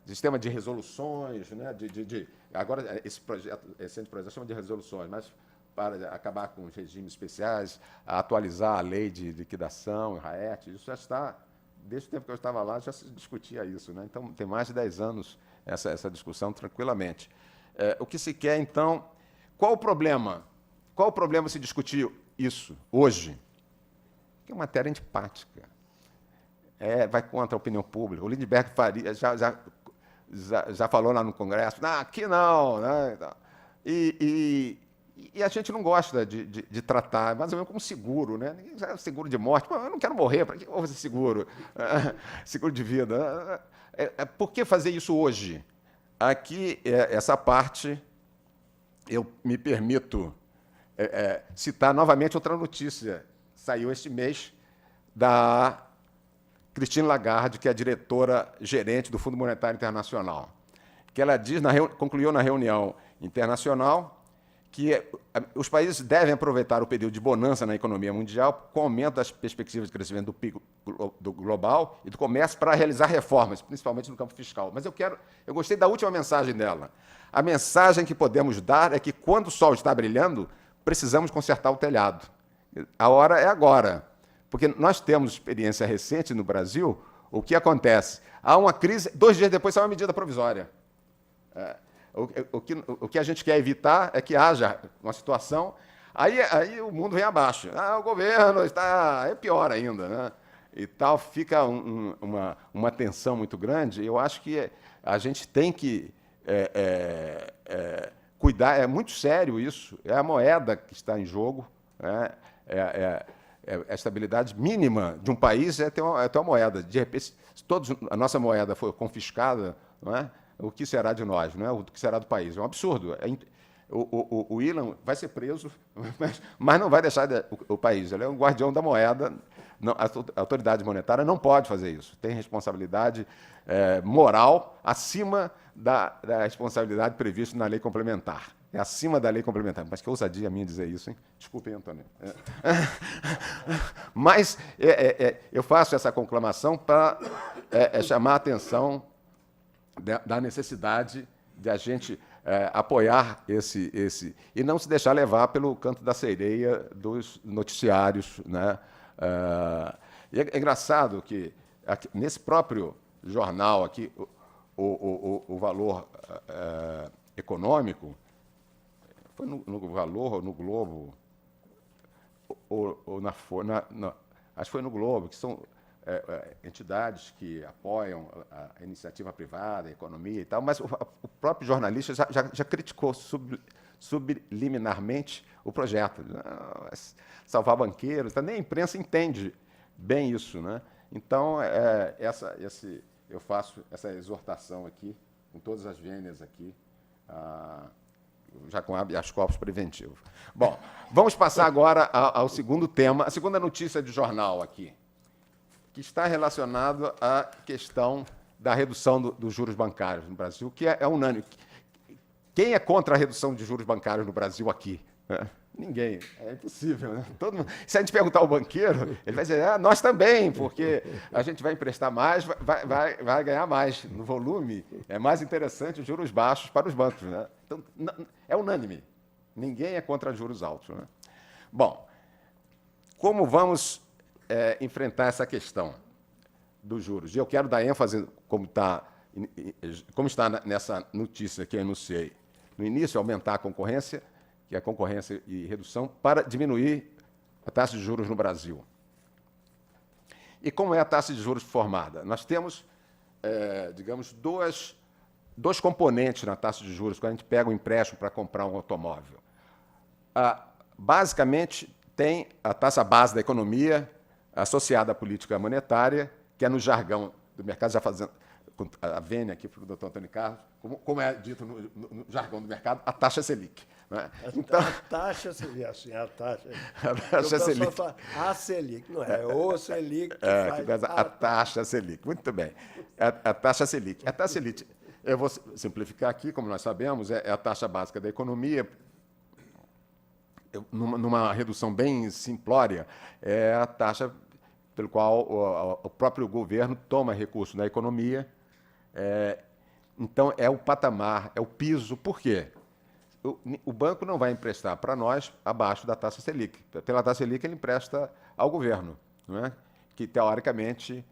Speaker 2: sistema de resoluções, né, agora esse projeto chama de resoluções, mas para acabar com os regimes especiais, atualizar a lei de liquidação, RAET, isso já está, desde o tempo que eu estava lá, já se discutia isso, né? Então, tem mais de 10 anos essa discussão tranquilamente. O que se quer, então, qual o problema? Qual o problema se discutir isso hoje? Que é uma matéria antipática. Vai contra a opinião pública. O Lindbergh Faria já falou lá no Congresso, aqui não. Né? E a gente não gosta de tratar, mais ou menos como seguro, né? Seguro de morte. Pô, eu não quero morrer, para que eu vou fazer seguro? Seguro de vida. Por que fazer isso hoje? Aqui, essa parte, eu me permito citar novamente outra notícia. Saiu este mês da Christine Lagarde, que é a diretora-gerente do Fundo Monetário Internacional, que ela diz, concluiu na reunião internacional que os países devem aproveitar o período de bonança na economia mundial com aumento das perspectivas de crescimento do PIB global e do comércio para realizar reformas, principalmente no campo fiscal. Mas eu gostei da última mensagem dela. A mensagem que podemos dar é que, quando o sol está brilhando, precisamos consertar o telhado. A hora é agora, porque nós temos experiência recente no Brasil. O que acontece? Há uma crise, 2 dias depois sai uma medida provisória. O que a gente quer evitar é que haja uma situação, aí o mundo vem abaixo. O governo está... É pior ainda, né? E tal, fica uma tensão muito grande. Eu acho que a gente tem que cuidar, é muito sério isso, é a moeda que está em jogo, né? A estabilidade mínima de um país é ter uma moeda. De repente, se a nossa moeda for confiscada, não é? O que será de nós, não é? O que será do país? É um absurdo. O Ilan vai ser preso, mas não vai deixar o país. Ele é um guardião da moeda. Não, a autoridade monetária não pode fazer isso. Tem responsabilidade moral acima da responsabilidade prevista na lei complementar. É acima da lei complementar. Mas que ousadia minha dizer isso, hein? Desculpe, Antônio. Mas eu faço essa conclamação para chamar a atenção da necessidade de a gente apoiar e não se deixar levar pelo canto da sereia dos noticiários, né? E é engraçado que aqui, nesse próprio jornal aqui, o valor econômico, foi no Valor ou no Globo, ou acho que foi no Globo, que são entidades que apoiam a iniciativa privada, a economia e tal, mas o próprio jornalista já criticou subliminarmente o projeto. Salvar banqueiros, nem a imprensa entende bem isso, né? Então, eu faço essa exortação aqui, com todas as vênias aqui, já com habeas corpus preventivo. Bom, vamos passar agora ao segundo tema, a segunda notícia de jornal aqui, que está relacionado à questão da redução dos juros bancários no Brasil, que é unânime. Quem é contra a redução de juros bancários no Brasil aqui? Ninguém. É impossível, né? Todo mundo. Se a gente perguntar ao banqueiro, ele vai dizer, nós também, porque a gente vai emprestar mais, vai ganhar mais. No volume, é mais interessante os juros baixos para os bancos, né? Então, é unânime. Ninguém é contra juros altos, né? Bom, como vamos enfrentar essa questão dos juros? E eu quero dar ênfase, como está nessa notícia que eu enunciei no início, aumentar a concorrência, que é a concorrência e redução, para diminuir a taxa de juros no Brasil. E como é a taxa de juros formada? Nós temos, digamos, dois componentes na taxa de juros, quando a gente pega um empréstimo para comprar um automóvel. Basicamente, tem a taxa base da economia, associada à política monetária, que é no jargão do mercado, já fazendo a vênia aqui para o doutor Antônio Carlos, como é dito no jargão do mercado, a taxa Selic. Né?
Speaker 1: Então, a taxa Selic, assim, a taxa
Speaker 2: Selic.
Speaker 1: Fala, a Selic, não é o Selic que faz
Speaker 2: a taxa Selic. Muito bem. A taxa Selic. A taxa Selic, eu vou simplificar aqui, como nós sabemos, é a taxa básica da economia. Numa redução bem simplória, é a taxa pelo qual o próprio governo toma recursos da economia. Então, é o patamar, é o piso. Por quê? O banco não vai emprestar para nós abaixo da taxa Selic. Pela taxa Selic, ele empresta ao governo, não é? Que, teoricamente,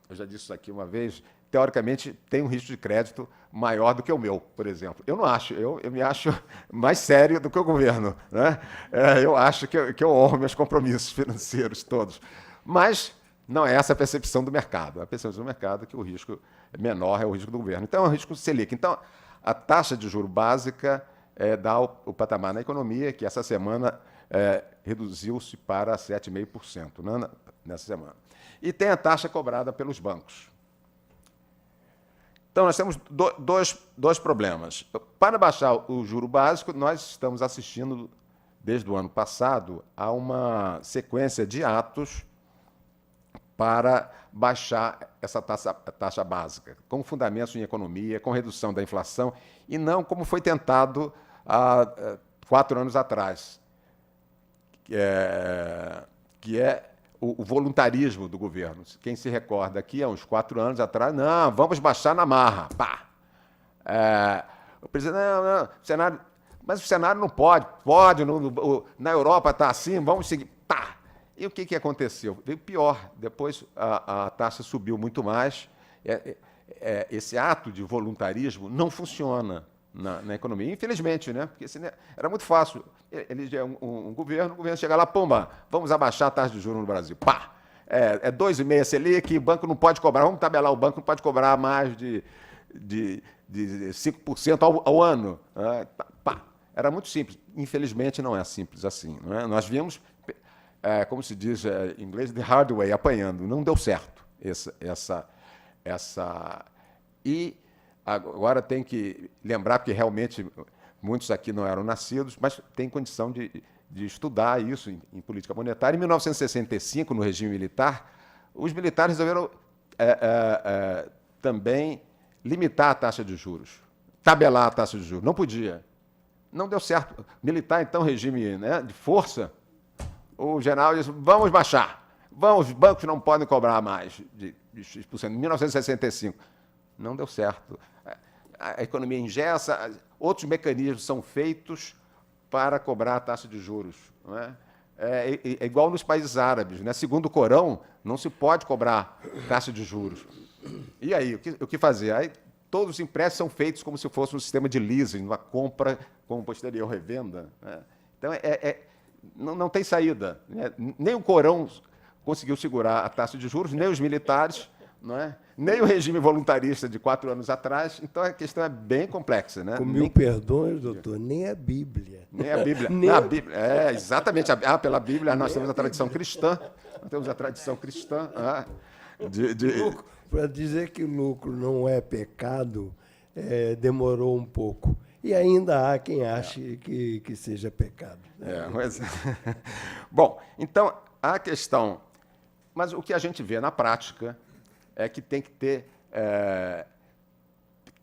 Speaker 2: eu já disse isso aqui uma vez, teoricamente, tem um risco de crédito maior do que o meu, por exemplo. Eu não acho, eu me acho mais sério do que o governo, né? Eu acho que eu honro meus compromissos financeiros todos. Mas não é essa a percepção do mercado. A percepção do mercado é que o risco menor é o risco do governo. Então, é o risco Selic. Então, a taxa de juro básica dá o patamar na economia, que essa semana reduziu-se para 7,5%, né, nessa semana. E tem a taxa cobrada pelos bancos. Então, nós temos dois problemas. Para baixar o juro básico, nós estamos assistindo, desde o ano passado, a uma sequência de atos para baixar essa taxa básica, com fundamentos em economia, com redução da inflação, e não como foi tentado há 4 anos atrás, que é o voluntarismo do governo. Quem se recorda aqui, há uns 4 anos atrás, não, vamos baixar na marra. Pá. O presidente, não, cenário, mas o cenário não pode, na Europa está assim, vamos seguir. Pá. E o que aconteceu? Veio pior, depois a taxa subiu muito mais. Esse ato de voluntarismo não funciona na economia, infelizmente, né? Porque era muito fácil. Eleger um governo, o governo chega lá, pumba, vamos abaixar a taxa de juros no Brasil. Pá! 2,5 Selic, o banco não pode cobrar, vamos tabelar, o banco não pode cobrar mais de 5% ao ano. Pá! Era muito simples. Infelizmente, não é simples assim. Não é? Nós vimos, como se diz em inglês, the hard way, apanhando. Não deu certo E agora tem que lembrar, porque realmente muitos aqui não eram nascidos, mas tem condição de estudar isso em política monetária. Em 1965, no regime militar, os militares resolveram também limitar a taxa de juros, tabelar a taxa de juros. Não podia. Não deu certo. Militar, então, regime, né, de força, o general disse, vamos baixar. Os bancos não podem cobrar mais de X%. Em 1965. Não deu certo. A economia engessa, outros mecanismos são feitos para cobrar a taxa de juros. Não é? É igual nos países árabes. Né? Segundo o Corão, não se pode cobrar taxa de juros. E aí, o que fazer? Aí, todos os empréstimos são feitos como se fosse um sistema de leasing, uma compra com posterior revenda. Né? Então, não tem saída. Né? Nem o Corão conseguiu segurar a taxa de juros, nem os militares, não é? Nem o regime voluntarista de 4 anos atrás. Então, a questão é bem complexa. Né?
Speaker 1: Com mil perdões, doutor, nem a Bíblia.
Speaker 2: Nem a Bíblia. A Bíblia. Exatamente. Pela Bíblia, nós temos a tradição cristã. Nós temos a tradição cristã.
Speaker 1: Para dizer que lucro não é pecado, demorou um pouco. E ainda há quem ache que seja pecado.
Speaker 2: Mas... Bom, então, a questão... Mas o que a gente vê na prática é que tem que ter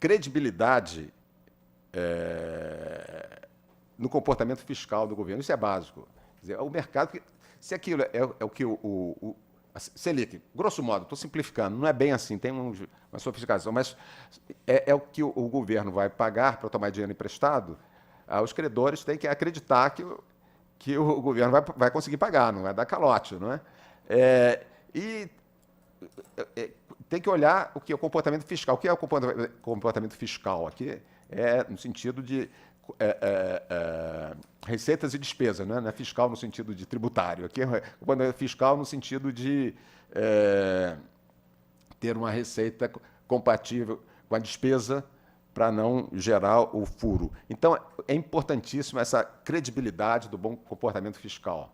Speaker 2: credibilidade no comportamento fiscal do governo. Isso é básico. Quer dizer, o mercado... Se aquilo é o que a Selic, grosso modo, estou simplificando, não é bem assim, tem uma sofisticação, mas é o que o governo vai pagar para tomar dinheiro emprestado, os credores têm que acreditar que o governo vai conseguir pagar, não vai dar calote. Não é? E tem que olhar o que é o comportamento fiscal. O que é o comportamento fiscal? Aqui é no sentido de receitas e despesas, né? Não é fiscal no sentido de tributário. Aqui é fiscal no sentido de ter uma receita compatível com a despesa para não gerar o furo. Então, é importantíssima essa credibilidade do bom comportamento fiscal.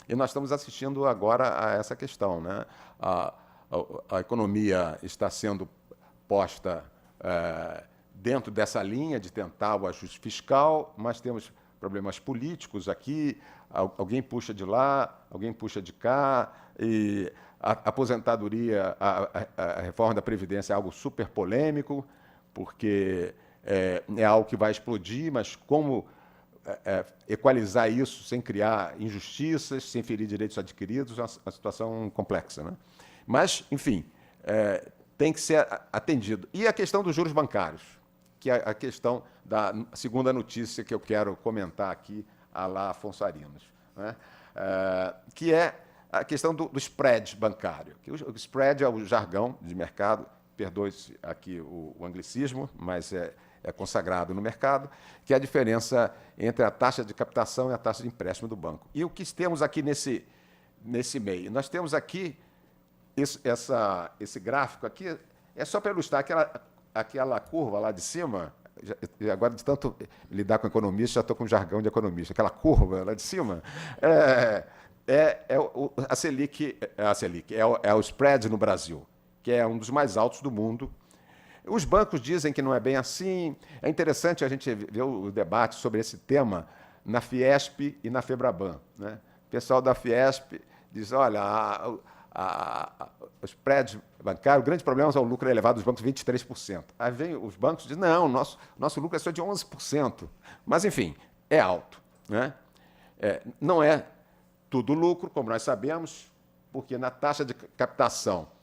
Speaker 2: E nós estamos assistindo agora a essa questão. Né? A economia está sendo posta dentro dessa linha de tentar o ajuste fiscal, mas temos problemas políticos aqui, alguém puxa de lá, alguém puxa de cá, e a aposentadoria, a reforma da Previdência é algo super polêmico, porque é algo que vai explodir, mas como equalizar isso sem criar injustiças, sem ferir direitos adquiridos, é uma situação complexa. Né? Mas, enfim, tem que ser atendido. E a questão dos juros bancários, que é a questão da segunda notícia que eu quero comentar aqui, à la Afonso Arinos, né? Que é a questão do spread bancário. Que o spread é o jargão de mercado, perdoe-se aqui o anglicismo, mas é consagrado no mercado, que é a diferença entre a taxa de captação e a taxa de empréstimo do banco. E o que temos aqui nesse meio? Nós temos aqui esse gráfico aqui, é só para ilustrar aquela curva lá de cima. Agora, de tanto lidar com economista, já estou com jargão de economista. Aquela curva lá de cima a Selic, é o spread no Brasil, que é um dos mais altos do mundo. Os bancos dizem que não é bem assim. É interessante a gente ver o debate sobre esse tema na Fiesp e na Febraban. Né? O pessoal da Fiesp diz, olha, o spread bancário, o grande problema é o lucro elevado dos bancos, 23%. Aí vem os bancos e dizem, não, nosso lucro é só de 11%. Mas, enfim, é alto. Né? Não é tudo lucro, como nós sabemos, porque na taxa de captação,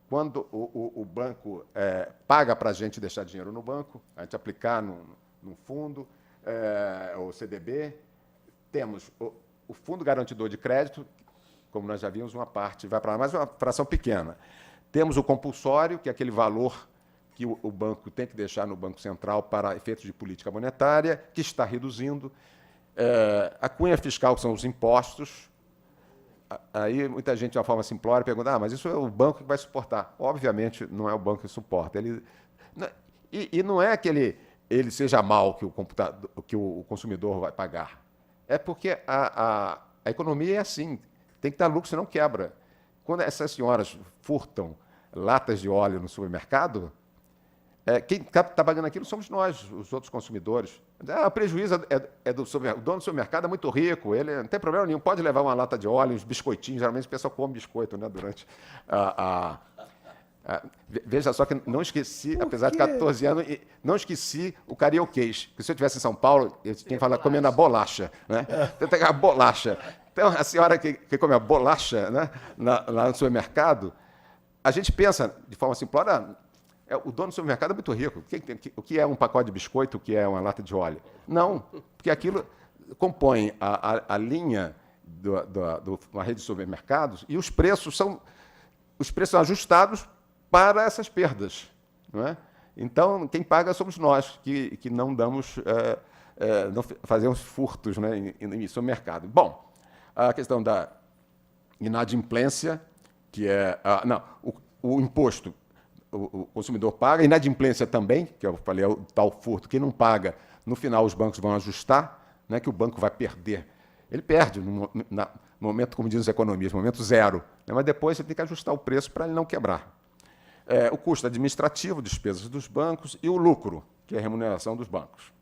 Speaker 2: quando o banco paga para a gente deixar dinheiro no banco, a gente aplicar num fundo, o CDB, temos o Fundo Garantidor de Crédito, como nós já vimos, uma parte vai para lá, mas uma fração pequena. Temos o compulsório, que é aquele valor que o banco tem que deixar no Banco Central para efeitos de política monetária, que está reduzindo. A cunha fiscal, que são os impostos. Aí muita gente, de uma forma simplória, pergunta, mas isso é o banco que vai suportar. Obviamente, não é o banco que suporta. E não é que ele seja mal que o consumidor vai pagar. É porque a economia é assim, tem que dar lucro, senão quebra. Quando essas senhoras furtam latas de óleo no supermercado, quem está pagando aquilo somos nós, os outros consumidores. O prejuízo é do supermercado. O dono do supermercado é muito rico, ele não tem problema nenhum, pode levar uma lata de óleo, uns biscoitinhos, geralmente o pessoal come biscoito, né, durante veja só que não esqueci, apesar de 14 anos, não esqueci o karaokês, porque se eu estivesse em São Paulo, eu tinha que falar comendo a bolacha. Né? Tem que pegar a bolacha. Então, a senhora que come a bolacha, né, lá no supermercado, a gente pensa de forma simplória, o dono do supermercado é muito rico. O que é um pacote de biscoito, o que é uma lata de óleo? Não, porque aquilo compõe a linha de uma rede de supermercados e os preços são ajustados para essas perdas. Não é? Então, quem paga somos nós, que não damos, não fazemos furtos, né, em supermercado. Bom, a questão da inadimplência, que é... o imposto o consumidor paga, a inadimplência também, que eu falei, é o tal furto. Quem não paga, no final os bancos vão ajustar, não é que o banco vai perder. Ele perde no momento, como dizem os economistas, no momento zero. Né? Mas depois você tem que ajustar o preço para ele não quebrar. O custo administrativo, despesas dos bancos, e o lucro, que é a remuneração dos bancos.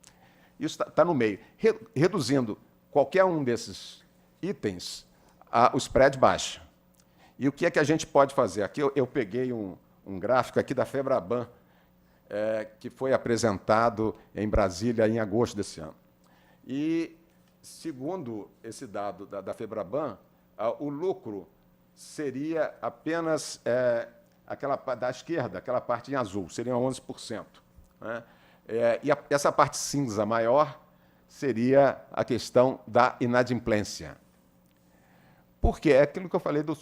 Speaker 2: Isso está no meio. Reduzindo qualquer um desses itens, o spread baixa. E o que é que a gente pode fazer? Aqui eu peguei um gráfico aqui da Febraban, que foi apresentado em Brasília em agosto desse ano. E, segundo esse dado da Febraban, o lucro seria apenas aquela da esquerda, aquela parte em azul, seria 11%. Né? Essa parte cinza maior seria a questão da inadimplência. Por quê? É aquilo que eu falei do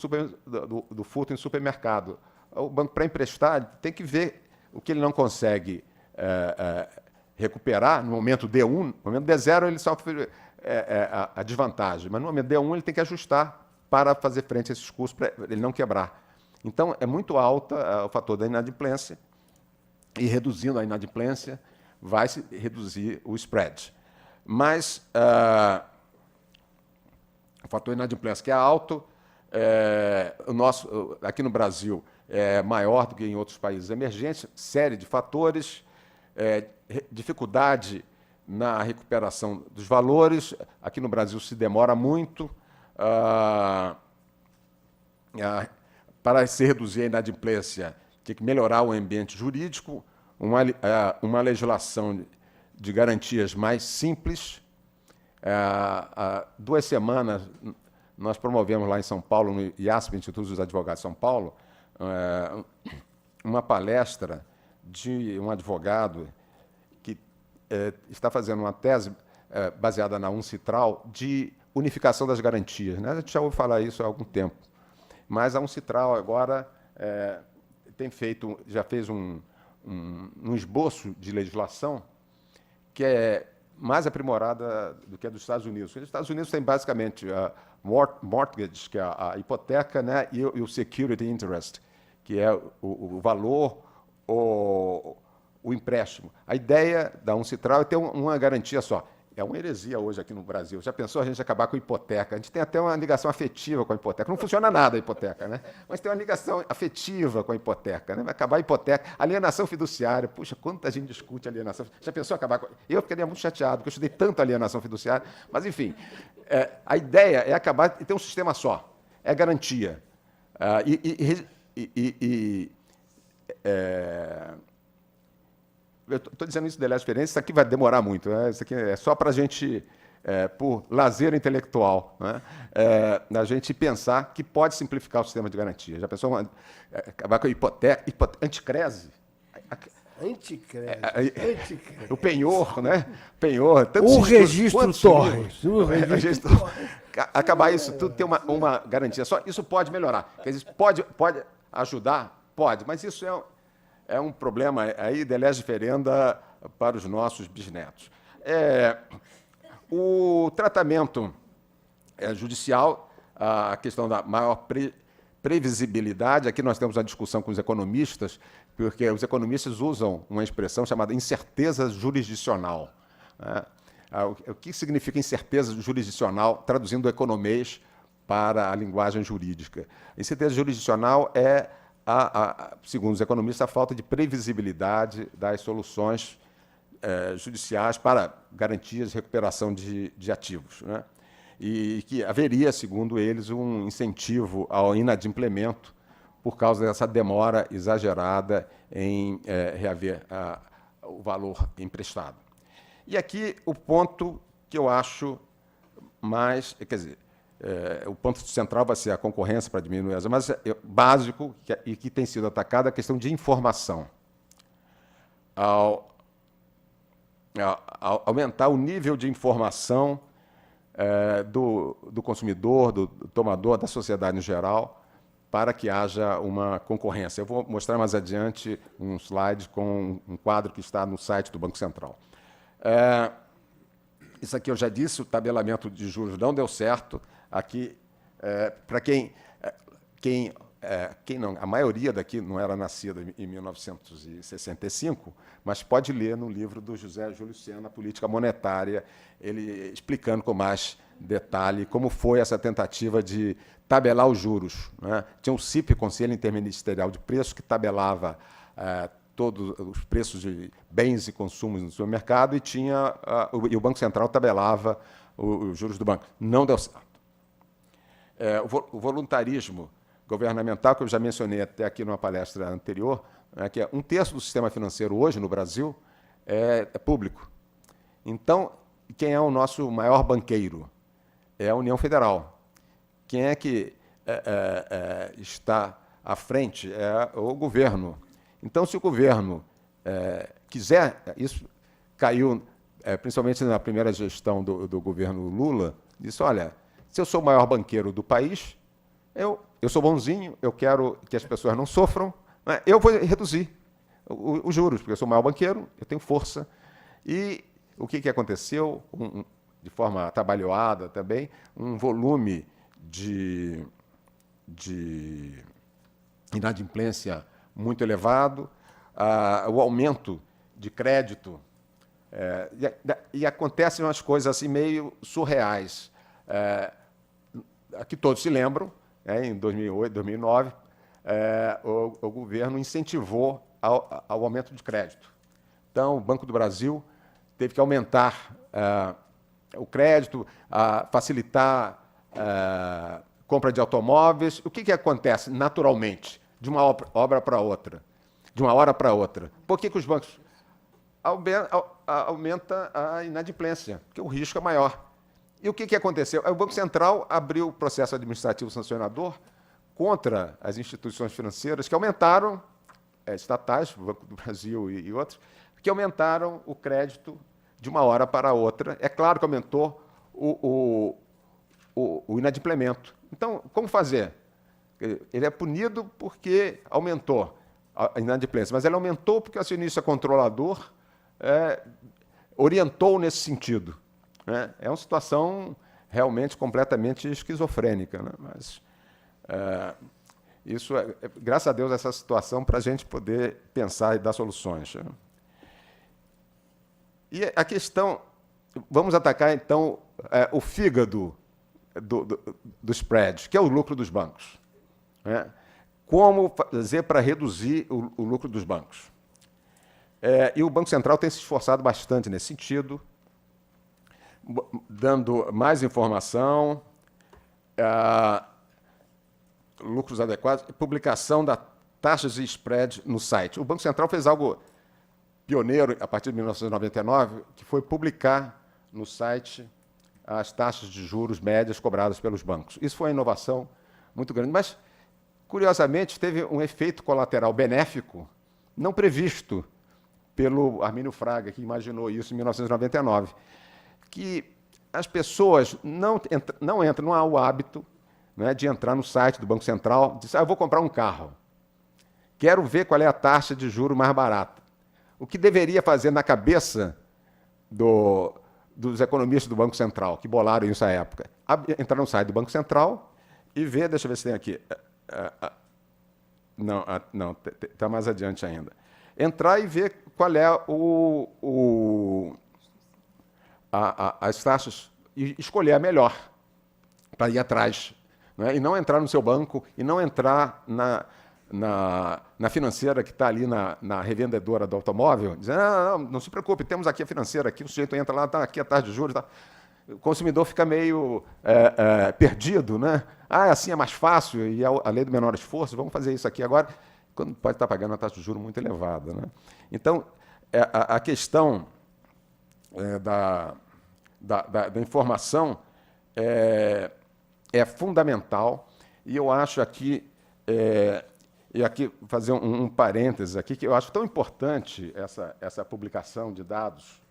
Speaker 2: furto em supermercado. O banco, para emprestar, tem que ver o que ele não consegue recuperar no momento D1. No momento D0, ele sofre a desvantagem, mas no momento D1 ele tem que ajustar para fazer frente a esses custos, para ele não quebrar. Então, é muito alta o fator da inadimplência, e reduzindo a inadimplência, vai se reduzir o spread. Mas o fator inadimplência, que é alto, aqui no Brasil, é maior do que em outros países emergentes, série de fatores, dificuldade na recuperação dos valores. Aqui no Brasil se demora muito. Para se reduzir a inadimplência, tem que melhorar o ambiente jurídico, uma legislação de garantias mais simples. Há 2 semanas, nós promovemos lá em São Paulo, no IASP, Instituto dos Advogados de São Paulo, uma palestra de um advogado que está fazendo uma tese baseada na Uncitral de unificação das garantias. Né? A gente já ouviu falar isso há algum tempo. Mas a Uncitral agora já fez um esboço de legislação que é mais aprimorada do que a dos Estados Unidos. Os Estados Unidos têm basicamente a mortgage, que é a hipoteca, né, e o security interest, que é o valor, o empréstimo. A ideia da Uncitral é ter uma garantia só. É uma heresia hoje aqui no Brasil. Já pensou a gente acabar com a hipoteca? A gente tem até uma ligação afetiva com a hipoteca. Não funciona nada a hipoteca, né? Mas tem uma ligação afetiva com a hipoteca. Né? Vai acabar a hipoteca. Alienação fiduciária. Puxa, quanta gente discute alienação. Já pensou acabar com... Eu ficaria muito chateado, porque eu estudei tanto alienação fiduciária. Mas, enfim, a ideia é acabar e ter um sistema só. É garantia. Eu estou dizendo isso de diferença, isso aqui vai demorar muito. Né? Isso aqui é só para a gente, por lazer intelectual, né? A gente pensar que pode simplificar o sistema de garantia. Já pensou acabar com a hipoteca, anticrese?
Speaker 1: Anticrese.
Speaker 2: O penhor, né? Penhor.
Speaker 1: O registro Torres.
Speaker 2: Acabar isso tudo, ter uma garantia só, isso pode melhorar. Quer dizer, pode ajudar? Pode, mas isso é um problema aí de lege ferenda para os nossos bisnetos. O tratamento judicial, a questão da maior previsibilidade, aqui nós temos uma discussão com os economistas, porque os economistas usam uma expressão chamada incerteza jurisdicional. Né? O que significa incerteza jurisdicional, traduzindo do economês para a linguagem jurídica? Incerteza jurisdicional é, segundo os economistas, a falta de previsibilidade das soluções judiciais para garantias de recuperação de ativos. Né? E que haveria, segundo eles, um incentivo ao inadimplemento por causa dessa demora exagerada em reaver o valor emprestado. E aqui o ponto que eu acho mais... Quer dizer, o ponto central vai ser a concorrência para diminuir as... Mas básico, e que tem sido atacado, é a questão de informação. Ao aumentar o nível de informação do consumidor, do tomador, da sociedade em geral, para que haja uma concorrência. Eu vou mostrar mais adiante um slide com um quadro que está no site do Banco Central. Isso aqui eu já disse, o tabelamento de juros não deu certo. Aqui, para quem não, a maioria daqui não era nascida em 1965, mas pode ler no livro do José Júlio Sena, Política Monetária, ele explicando com mais detalhe como foi essa tentativa de tabelar os juros, né? Tinha o CIP, Conselho Interministerial de Preços, que tabelava todos os preços de bens e consumos no supermercado, e o Banco Central tabelava os juros do banco. Não deu certo. O voluntarismo governamental, que eu já mencionei até aqui numa palestra anterior, que é 1/3 do sistema financeiro hoje no Brasil é público. Então, quem é o nosso maior banqueiro? É a União Federal. Quem é que está à frente? É o governo. Então, se o governo quiser, isso caiu principalmente na primeira gestão do governo Lula, disse, olha, se eu sou o maior banqueiro do país, eu sou bonzinho, eu quero que as pessoas não sofram, né? Eu vou reduzir os juros, porque eu sou o maior banqueiro, eu tenho força. E o que aconteceu, de forma atabalhoada também, um volume de inadimplência muito elevado, o aumento de crédito, e acontecem umas coisas assim meio surreais. Aqui todos se lembram, em 2008, 2009, o governo incentivou ao aumento de crédito. Então, o Banco do Brasil teve que aumentar o crédito, facilitar a compra de automóveis. O que acontece naturalmente, de uma obra para outra, de uma hora para outra? Por que os bancos aumentam a inadimplência? Porque o risco é maior. E o que aconteceu? O Banco Central abriu o processo administrativo sancionador contra as instituições financeiras que aumentaram, estatais, o Banco do Brasil e outros, que aumentaram o crédito de uma hora para outra. É claro que aumentou o inadimplemento. Então, como fazer? Ele é punido porque aumentou a inadimplência, mas ele aumentou porque o acionista controlador orientou nesse sentido. É uma situação realmente completamente esquizofrênica, né? Mas isso graças a Deus, essa situação para a gente poder pensar e dar soluções. Né? E a questão, vamos atacar então o fígado do spread, que é o lucro dos bancos. Né? Como fazer para reduzir o lucro dos bancos? E o Banco Central tem se esforçado bastante nesse sentido, dando mais informação, lucros adequados, publicação das taxas de spread no site. O Banco Central fez algo pioneiro a partir de 1999, que foi publicar no site as taxas de juros médias cobradas pelos bancos. Isso foi uma inovação muito grande, mas, curiosamente, teve um efeito colateral benéfico não previsto pelo Armínio Fraga, que imaginou isso em 1999, que as pessoas não entram, não há o hábito, né, de entrar no site do Banco Central e dizer, eu vou comprar um carro, quero ver qual é a taxa de juro mais barata. O que deveria fazer na cabeça dos economistas do Banco Central, que bolaram isso à época? Entrar no site do Banco Central e ver, deixa eu ver se tem aqui, não, está mais adiante ainda. Entrar e ver qual é as taxas e escolher a melhor para ir atrás, né? E não entrar no seu banco e não entrar na financeira que está ali na revendedora do automóvel, dizendo, não se preocupe, temos aqui a financeira, aqui o sujeito entra lá, está aqui a taxa de juros. Tá. O consumidor fica meio perdido, né? Assim é mais fácil, e a lei do menor esforço, vamos fazer isso aqui agora, quando pode estar pagando uma taxa de juros muito elevada. Né? Então, a questão da informação é fundamental, e eu acho aqui, e aqui fazer um parênteses aqui, que eu acho tão importante essa publicação de dados,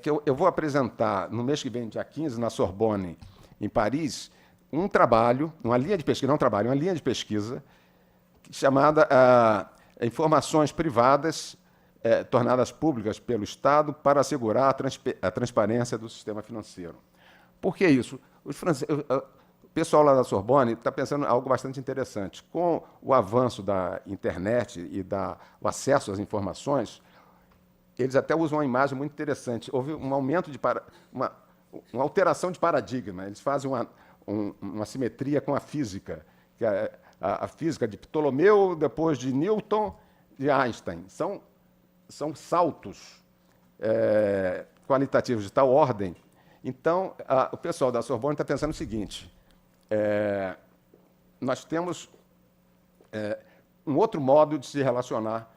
Speaker 2: que eu vou apresentar no mês que vem, dia 15, na Sorbonne, em Paris, um trabalho, uma linha de pesquisa, não um trabalho, uma linha de pesquisa, chamada Informações Privadas tornadas públicas pelo Estado para assegurar a transparência do sistema financeiro. Por que isso? O pessoal lá da Sorbonne está pensando em algo bastante interessante. Com o avanço da internet e o acesso às informações, eles até usam uma imagem muito interessante. Houve um aumento uma alteração de paradigma. Eles fazem uma simetria com a física, que é a física de Ptolomeu, depois de Newton, de Einstein. São saltos qualitativos de tal ordem. Então, o pessoal da Sorbonne está pensando o seguinte: nós temos um outro modo de se relacionar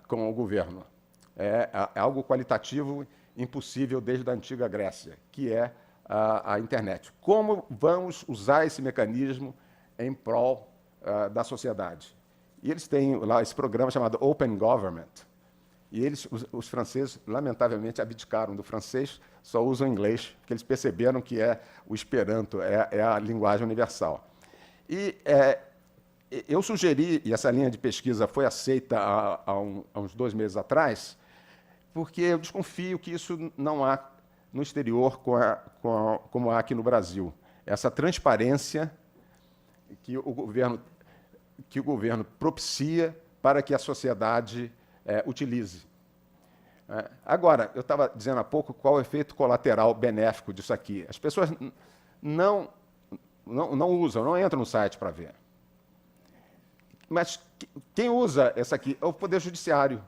Speaker 2: com o governo. É algo qualitativo impossível desde a antiga Grécia, que é a internet. Como vamos usar esse mecanismo em prol da sociedade? E eles têm lá esse programa chamado Open Government. E os franceses, lamentavelmente, abdicaram do francês, só usam inglês, porque eles perceberam que o Esperanto é a linguagem universal. E eu sugeri, e essa linha de pesquisa foi aceita há uns 2 meses atrás, porque eu desconfio que isso não há no exterior como há aqui no Brasil. Essa transparência que o governo propicia para que a sociedade utilize. Agora, eu estava dizendo há pouco qual é o efeito colateral benéfico disso aqui. As pessoas não usam, não entram no site para ver. Mas quem usa essa aqui é o Poder Judiciário.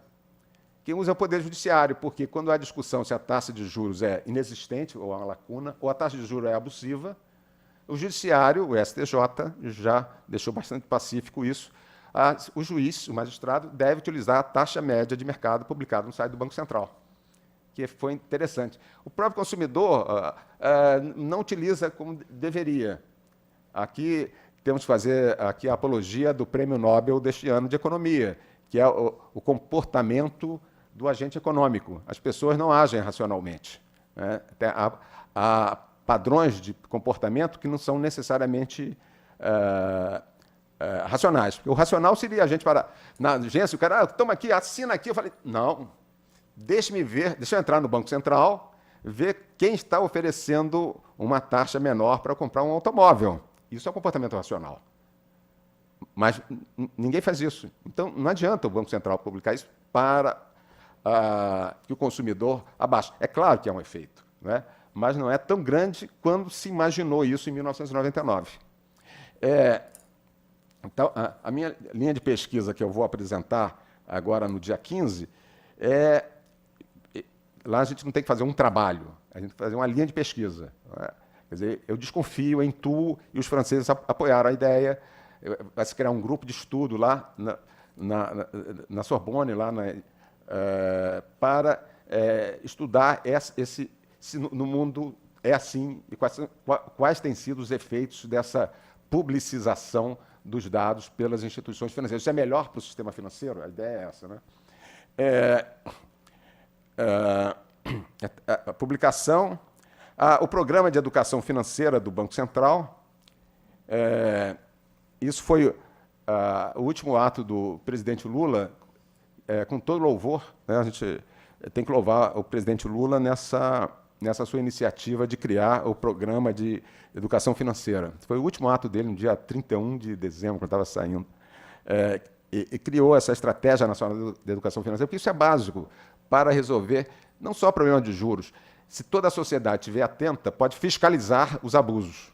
Speaker 2: Quem usa é o Poder Judiciário, porque quando há discussão se a taxa de juros é inexistente, ou há uma lacuna, ou a taxa de juros é abusiva, o Judiciário, o STJ, já deixou bastante pacífico isso. O juiz, o magistrado, deve utilizar a taxa média de mercado publicada no site do Banco Central, que foi interessante. O próprio consumidor não utiliza como deveria. Aqui temos que fazer a apologia do Prêmio Nobel deste ano de Economia, que é o comportamento do agente econômico. As pessoas não agem racionalmente. Há padrões de comportamento que não são necessariamente racionais. Porque o racional seria a gente para na agência, o cara, toma aqui, assina aqui. Eu falei, não, deixa eu entrar no Banco Central, ver quem está oferecendo uma taxa menor para comprar um automóvel. Isso é um comportamento racional. Mas ninguém faz isso. Então, não adianta o Banco Central publicar isso para que o consumidor abaixe. É claro que é um efeito, né? Mas não é tão grande quando se imaginou isso em 1999. Então, a minha linha de pesquisa que eu vou apresentar agora no dia 15 lá a gente não tem que fazer um trabalho, a gente tem que fazer uma linha de pesquisa. Né? Quer dizer, eu desconfio, eu intuo, e os franceses apoiaram a ideia. Vai se criar um grupo de estudo lá na Sorbonne, lá para estudar se no mundo é assim e quais têm sido os efeitos dessa publicização dos dados pelas instituições financeiras. Isso é melhor para o sistema financeiro? A ideia é essa, né? A publicação, o Programa de Educação Financeira do Banco Central. Isso foi o último ato do presidente Lula, com todo louvor, né? A gente tem que louvar o presidente Lula nessa sua iniciativa de criar o Programa de Educação Financeira. Foi o último ato dele, no dia 31 de dezembro, quando estava saindo. E criou essa Estratégia Nacional de Educação Financeira, porque isso é básico para resolver não só o problema de juros. Se toda a sociedade estiver atenta, pode fiscalizar os abusos.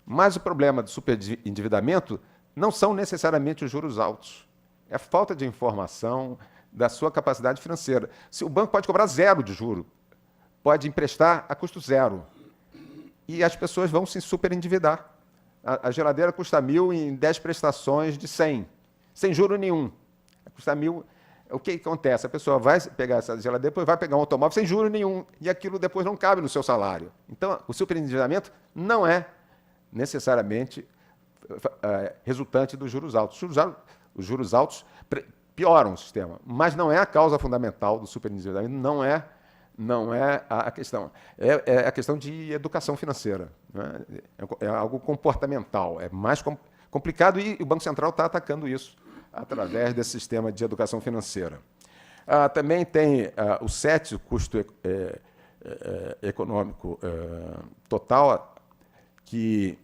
Speaker 2: Mas o problema do superendividamento não são necessariamente os juros altos. É a falta de informação da sua capacidade financeira. O banco pode cobrar 0 de juro, pode emprestar a custo 0. E as pessoas vão se superendividar. A geladeira custa 1.000 em 10 prestações de 100, sem juro nenhum. Custa 1.000. O que acontece? A pessoa vai pegar essa geladeira, depois vai pegar um automóvel sem juro nenhum, e aquilo depois não cabe no seu salário. Então, o superendividamento não é necessariamente resultante dos juros altos. Os juros altos pioram o sistema, mas não é a causa fundamental do superendividamento, não é a questão. É a questão de educação financeira, né? É algo comportamental, é mais complicado e o Banco Central está atacando isso através desse sistema de educação financeira. Também tem o SET, o custo econômico total, que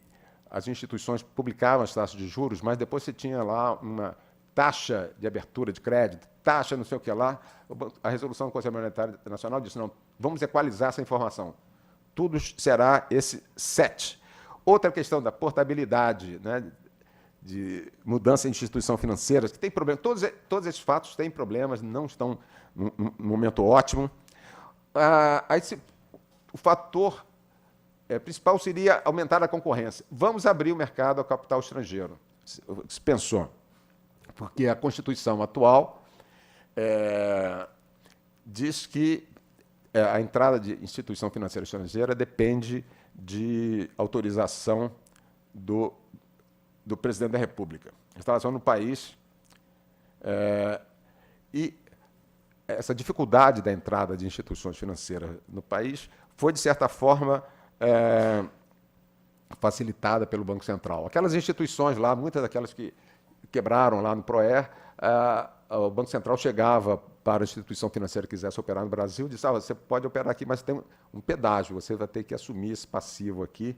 Speaker 2: as instituições publicavam as taxas de juros, mas depois você tinha lá uma taxa de abertura de crédito, taxa não sei o que lá. A resolução do Conselho Monetário Internacional disse, não, vamos equalizar essa informação. Tudo será esse SET. Outra questão da portabilidade, né, de mudança em instituição financeira, que tem problema. Todos esses fatos têm problemas, não estão num momento ótimo. O fator principal seria aumentar a concorrência. Vamos abrir o mercado ao capital estrangeiro, se pensou. Porque a Constituição atual diz que a entrada de instituição financeira estrangeira depende de autorização do presidente da República. Instalação no país. E essa dificuldade da entrada de instituições financeiras no país foi, de certa forma, facilitada pelo Banco Central. Aquelas instituições lá, muitas daquelas que quebraram lá no PROER, o Banco Central chegava para a instituição financeira que quisesse operar no Brasil e disse, você pode operar aqui, mas tem um pedágio, você vai ter que assumir esse passivo aqui.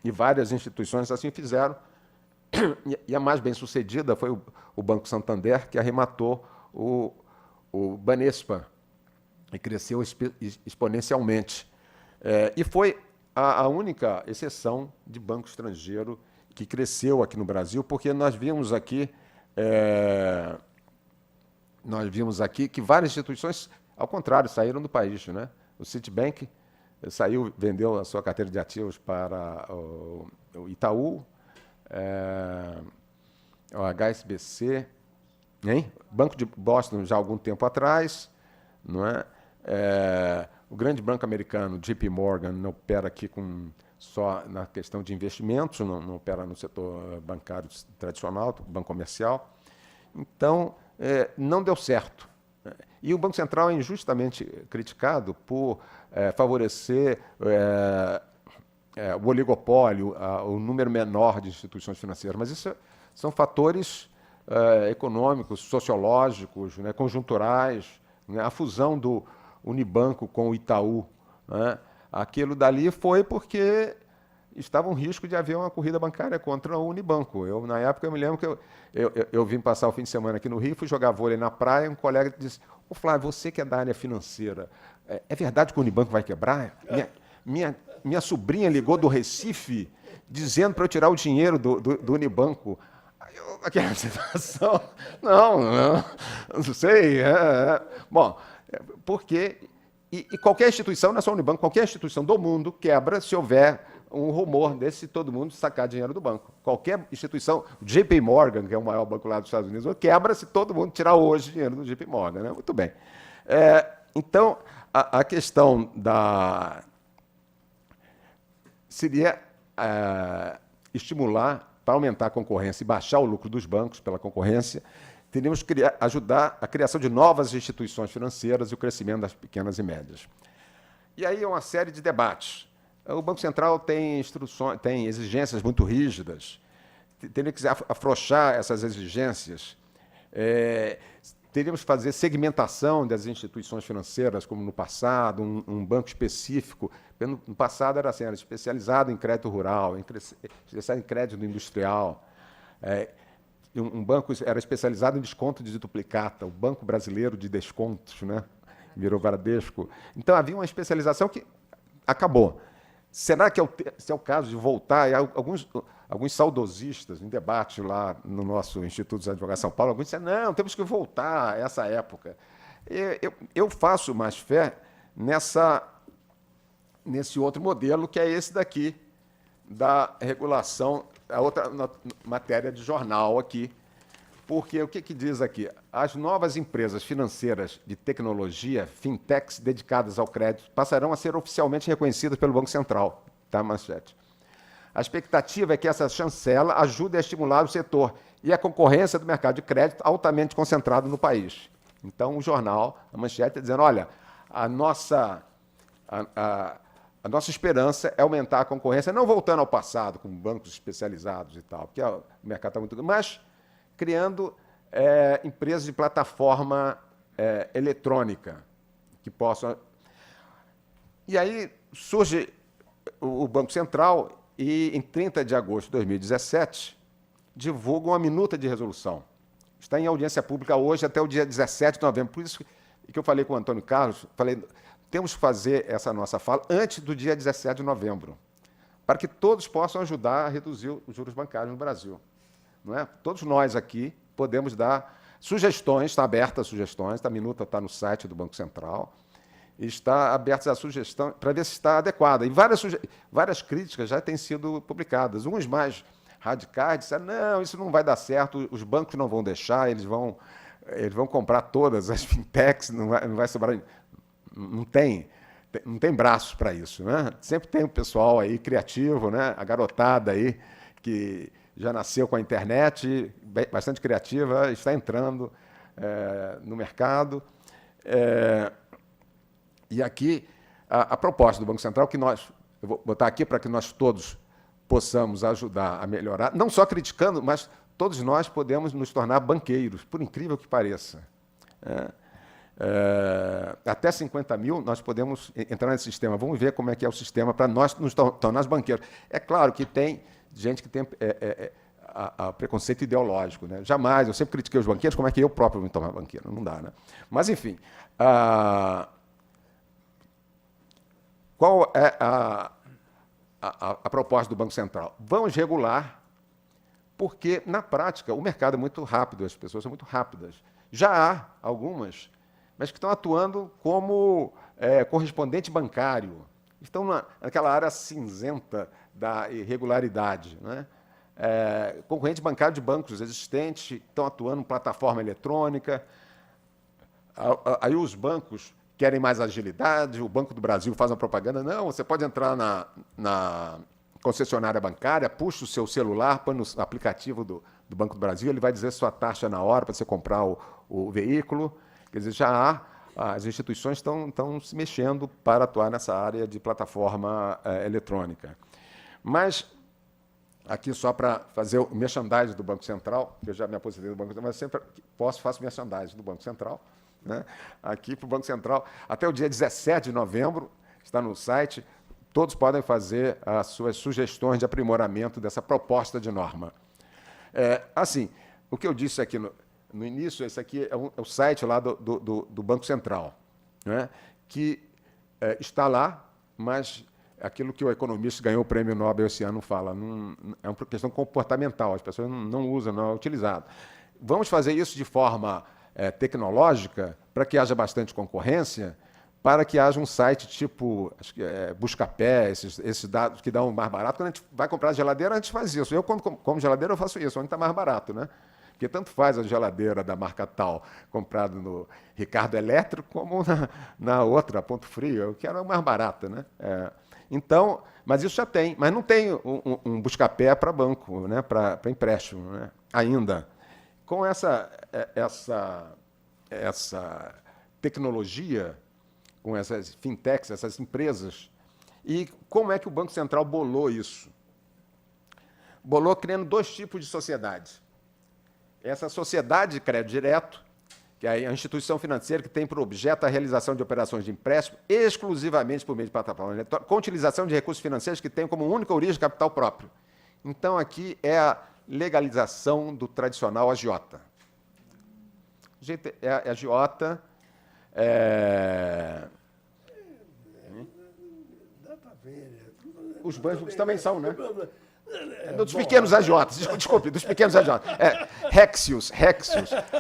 Speaker 2: E várias instituições assim fizeram. E a mais bem-sucedida foi o Banco Santander, que arrematou o Banespa e cresceu exponencialmente. E foi a única exceção de banco estrangeiro que cresceu aqui no Brasil, porque nós vimos aqui que várias instituições, ao contrário, saíram do país, né? O Citibank saiu, vendeu a sua carteira de ativos para o Itaú, o HSBC, hein? Banco de Boston já há algum tempo atrás, não é? O grande banco americano, JP Morgan, não opera aqui só na questão de investimentos, não opera no setor bancário tradicional, banco comercial. Então, não deu certo. E o Banco Central é injustamente criticado por favorecer o oligopólio, o número menor de instituições financeiras. Mas isso são fatores econômicos, sociológicos, né, conjunturais, né, a fusão do Unibanco com o Itaú, né, aquilo dali foi porque estava um risco de haver uma corrida bancária contra o Unibanco. Na época, eu me lembro que eu vim passar o fim de semana aqui no Rio, fui jogar vôlei na praia, um colega disse, Flávio, você que é da área financeira, é verdade que o Unibanco vai quebrar? Minha sobrinha ligou do Recife dizendo para eu tirar o dinheiro do Unibanco. Aquela situação, não sei. Bom, porque e qualquer instituição, não é só o Unibanco, qualquer instituição do mundo quebra se houver um rumor desse todo mundo sacar dinheiro do banco. Qualquer instituição, o JP Morgan, que é o maior banco lá dos Estados Unidos, quebra se todo mundo tirar hoje dinheiro do JP Morgan, né? Muito bem. Então, a questão seria estimular, para aumentar a concorrência e baixar o lucro dos bancos pela concorrência, teríamos que ajudar a criação de novas instituições financeiras e o crescimento das pequenas e médias. E aí é uma série de debates. O Banco Central tem exigências muito rígidas, teria que afrouxar essas exigências. Teríamos que fazer segmentação das instituições financeiras, como no passado, um banco específico. No passado era assim, era especializado em crédito rural, especializado em crédito industrial. Um banco era especializado em desconto de duplicata, o Banco Brasileiro de Descontos, né? Virou Bradesco. Então, havia uma especialização que acabou. Será que se é o caso de voltar? Alguns saudosistas, em debate lá no nosso Instituto de Advogados de São Paulo, alguns disseram, não, temos que voltar a essa época. Eu faço mais fé nesse outro modelo, que é esse daqui, da regulação, a outra matéria de jornal aqui, porque o que diz aqui? As novas empresas financeiras de tecnologia, fintechs, dedicadas ao crédito, passarão a ser oficialmente reconhecidas pelo Banco Central, tá, manchete? A expectativa é que essa chancela ajude a estimular o setor e a concorrência do mercado de crédito altamente concentrado no país. Então, o jornal, a manchete, está dizendo, olha, a nossa esperança é aumentar a concorrência, não voltando ao passado, com bancos especializados e tal, porque o mercado está muito... Mas criando empresas de plataforma eletrônica que possam... E aí surge o Banco Central e, em 30 de agosto de 2017, divulga uma minuta de resolução. Está em audiência pública hoje até o dia 17 de novembro. Por isso que eu falei com o Antônio Carlos, falei, temos que fazer essa nossa fala antes do dia 17 de novembro, para que todos possam ajudar a reduzir os juros bancários no Brasil. Não é? Todos nós aqui podemos dar sugestões, está aberta a sugestões, a minuta está no site do Banco Central, e está aberta a sugestão para ver se está adequada. E várias críticas já têm sido publicadas. Uns mais radicais disseram, não, isso não vai dar certo, os bancos não vão deixar, eles vão comprar todas as fintechs, não vai sobrar... Não tem braço para isso, né? Sempre tem um pessoal aí criativo, né? A garotada aí que já nasceu com a internet, bastante criativa, está entrando no mercado. E aqui, a proposta do Banco Central, eu vou botar aqui para que nós todos possamos ajudar a melhorar, não só criticando, mas todos nós podemos nos tornar banqueiros, por incrível que pareça. Até 50 mil, nós podemos entrar nesse sistema. Vamos ver como é que é o sistema para nós nos tornar banqueiros. É claro que tem gente que tem preconceito ideológico, né? Jamais, eu sempre critiquei os banqueiros, como é que eu próprio me tornar banqueiro? Não dá, né? Mas, enfim, qual é a proposta do Banco Central? Vamos regular, porque, na prática, o mercado é muito rápido, as pessoas são muito rápidas. Já há algumas, mas que estão atuando como correspondente bancário. Estão naquela área cinzenta da irregularidade, né? Concorrente bancário de bancos existentes, estão atuando em plataforma eletrônica. Aí os bancos querem mais agilidade, o Banco do Brasil faz uma propaganda, não, você pode entrar na concessionária bancária, puxa o seu celular, põe no aplicativo do Banco do Brasil, ele vai dizer sua taxa na hora para você comprar o veículo. Quer dizer, já as instituições estão se mexendo para atuar nessa área de plataforma eletrônica. Mas, aqui só para fazer o merchandising do Banco Central, que eu já me aposentei do Banco Central, mas sempre faço merchandising do Banco Central, né? Aqui para o Banco Central, até o dia 17 de novembro, está no site, todos podem fazer as suas sugestões de aprimoramento dessa proposta de norma. Assim, o que eu disse aqui no início, esse aqui é o site lá do Banco Central, né? Que está lá, mas aquilo que o economista ganhou o prêmio Nobel esse ano fala, é uma questão comportamental, as pessoas não usam, não é utilizado. Vamos fazer isso de forma tecnológica, para que haja bastante concorrência, para que haja um site tipo Buscapé, esses dados que dão mais barato. Quando a gente vai comprar geladeira, a gente faz isso. Eu, quando como geladeira, eu faço isso, onde está mais barato, né? Porque tanto faz a geladeira da marca tal, comprada no Ricardo Elétrico, como na outra, Ponto Frio, eu quero a mais barata, né? Então, mas isso já tem, mas não tem um Buscapé para banco, né? Para empréstimo, né? Ainda. Com essa tecnologia, com essas fintechs, essas empresas, e como é que o Banco Central bolou isso? Bolou criando dois tipos de sociedades. Essa sociedade de crédito direto, que é a instituição financeira que tem por objeto a realização de operações de empréstimo exclusivamente por meio de plataforma eletrônica, com utilização de recursos financeiros que têm como única origem capital próprio. Então, aqui é a legalização do tradicional agiota. Gente, a agiota
Speaker 1: Dá para ver.
Speaker 2: Os bancos também são, né? Dos pequenos agiotas, desculpe, dos pequenos agiotas. Rexius,